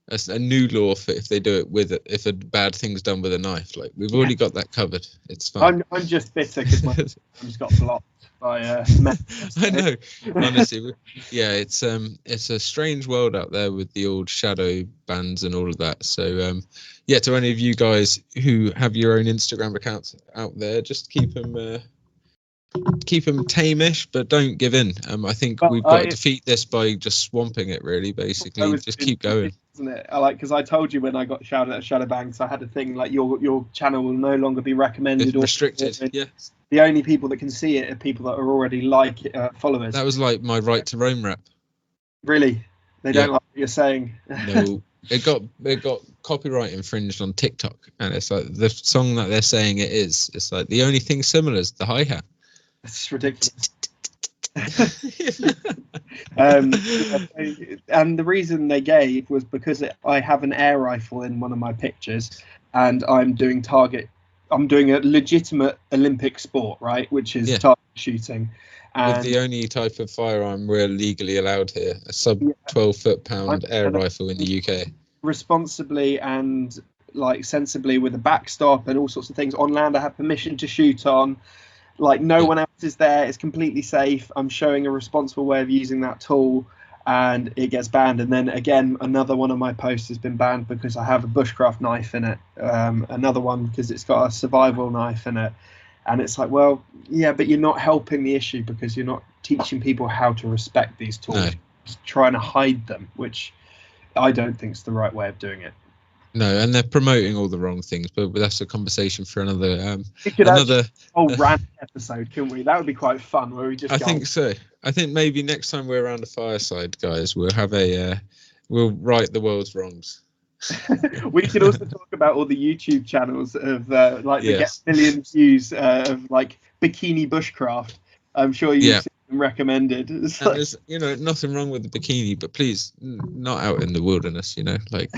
a new law for if they do it if a bad thing's done with a knife. Like we've already got that covered. It's fine. I'm just bitter because my just got blocked by I know, honestly. It's a strange world out there with the old shadow bans and all of that. So to any of you guys who have your own Instagram accounts out there, just keep them tame-ish, but don't give in. I think we've got to defeat this by just swamping it, really, basically. Just keep going. Isn't it? Because I told you when I got shouted at Shadowbanks, I had a thing like your channel will no longer be recommended or restricted. The only people that can see it are people that are already followers. That was like my Right to Roam rap. Really? They don't like what you're saying? No. It got copyright infringed on TikTok, and it's like the song that they're saying it is. It's like the only thing similar is the hi-hat. It's ridiculous. And the reason they gave was because I have an air rifle in one of my pictures, and I'm doing a legitimate Olympic sport, right, which is target shooting. And with the only type of firearm we're legally allowed here, a sub 12 foot-pound air rifle in the UK. Responsibly and like sensibly with a backstop and all sorts of things. On land I have permission to shoot on. like no one else is there. It's completely safe. I'm showing a responsible way of using that tool, and it gets banned. And then again, another one of my posts has been banned because I have a bushcraft knife in it. Another one because it's got a survival knife in it. And it's like, well, yeah, but you're not helping the issue because you're not teaching people how to respect these tools. No. Just trying to hide them, which I don't think is the right way of doing it. No, and they're promoting all the wrong things, but that's a conversation for another We could another rant episode, couldn't we? That would be quite fun, where we just. I think so. I think maybe next time we're around a fireside, guys, we'll have we'll right the world's wrongs. We could also talk about all the YouTube channels of that get million views of like bikini bushcraft. I'm sure you've seen them recommended. There's nothing wrong with the bikini, but please not out in the wilderness. Like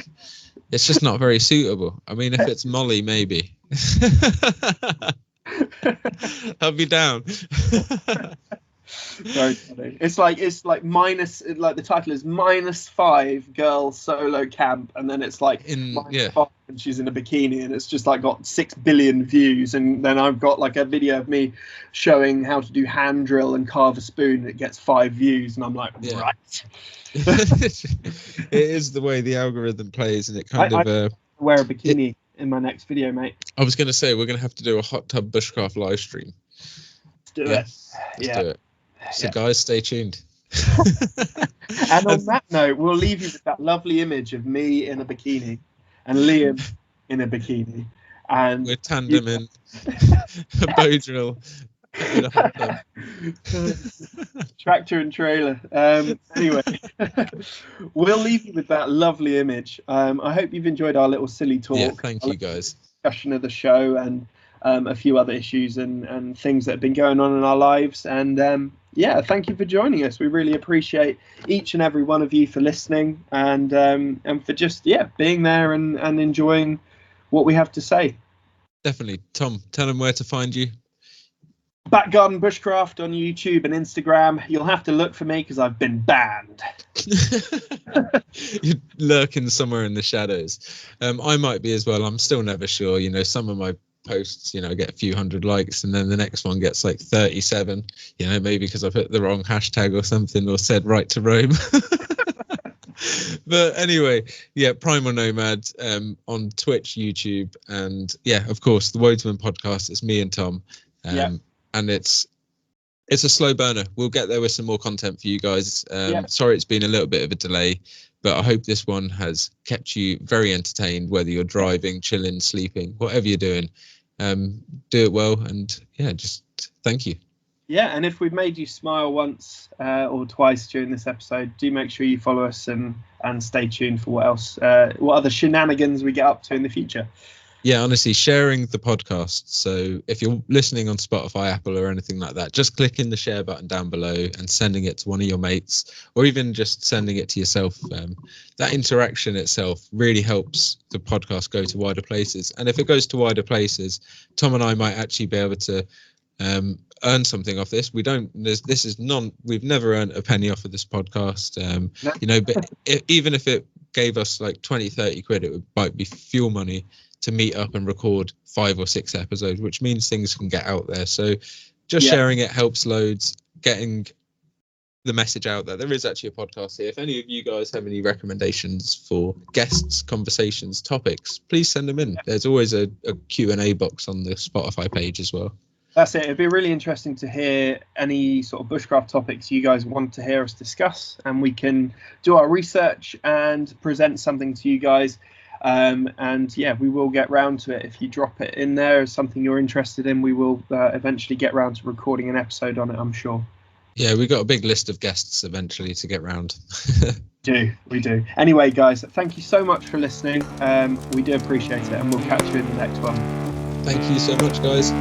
it's just not very suitable. I mean, if it's Molly, maybe. I'll be down. Very funny. It's like minus, like the title is -5 girl solo camp, and then it's like -5 and she's in a bikini, and it's just like got 6 billion views. And then I've got like a video of me showing how to do hand drill and carve a spoon, and it gets 5 views, and I'm like, right. It is the way the algorithm plays, and it kind of wear a bikini in my next video, mate. I was going to say we're going to have to do a hot tub bushcraft live stream. Let's do it. Let's do it. So guys, stay tuned. And on that note, we'll leave you with that lovely image of me in a bikini and Liam in a bikini, and we're tandem in a bow drill in a hot tub. Tractor and trailer. Anyway, we'll leave you with that lovely image. I hope you've enjoyed our little silly talk. Yeah, thank you guys. Discussion of the show and a few other issues and things that have been going on in our lives. And thank you for joining us. We really appreciate each and every one of you for listening and for just being there and enjoying what we have to say. Definitely. Tom, tell them where to find you. Back Garden Bushcraft on YouTube and Instagram. You'll have to look for me because I've been banned. You're lurking somewhere in the shadows. I might be as well. I'm still never sure. Some of my posts get a few hundred likes, and then the next one gets like 37, maybe because I put the wrong hashtag or something, or said right to Rome. But anyway, Primal Nomad on Twitch, YouTube, and of course the Wodesman podcast. It's me and Tom, and it's a slow burner. We'll get there with some more content for you guys. Sorry it's been a little bit of a delay, but I hope this one has kept you very entertained, whether you're driving, chilling, sleeping, whatever you're doing. Do it well, and just thank you. And if we've made you smile once or twice during this episode, do make sure you follow us and stay tuned for what other shenanigans we get up to in the future. Honestly, sharing the podcast. So if you're listening on Spotify, Apple, or anything like that, just clicking the share button down below and sending it to one of your mates, or even just sending it to yourself. That interaction itself really helps the podcast go to wider places. And if it goes to wider places, Tom and I might actually be able to earn something off this. We've never earned a penny off of this podcast. But even if it gave us like 20-30 quid, it might be fuel money to meet up and record 5 or 6 episodes, which means things can get out there. So just sharing it helps loads, getting the message out there. There is actually a podcast here. If any of you guys have any recommendations for guests, conversations, topics, please send them in. There's always a Q&A box on the Spotify page as well. That's it. It'd be really interesting to hear any sort of bushcraft topics you guys want to hear us discuss, and we can do our research and present something to you guys. We will get round to it. If you drop it in there as something you're interested in, we will eventually get round to recording an episode on it, I'm sure. We got a big list of guests eventually to get round. We do. Anyway, guys, thank you so much for listening. We do appreciate it, and we'll catch you in the next one. Thank you so much, guys.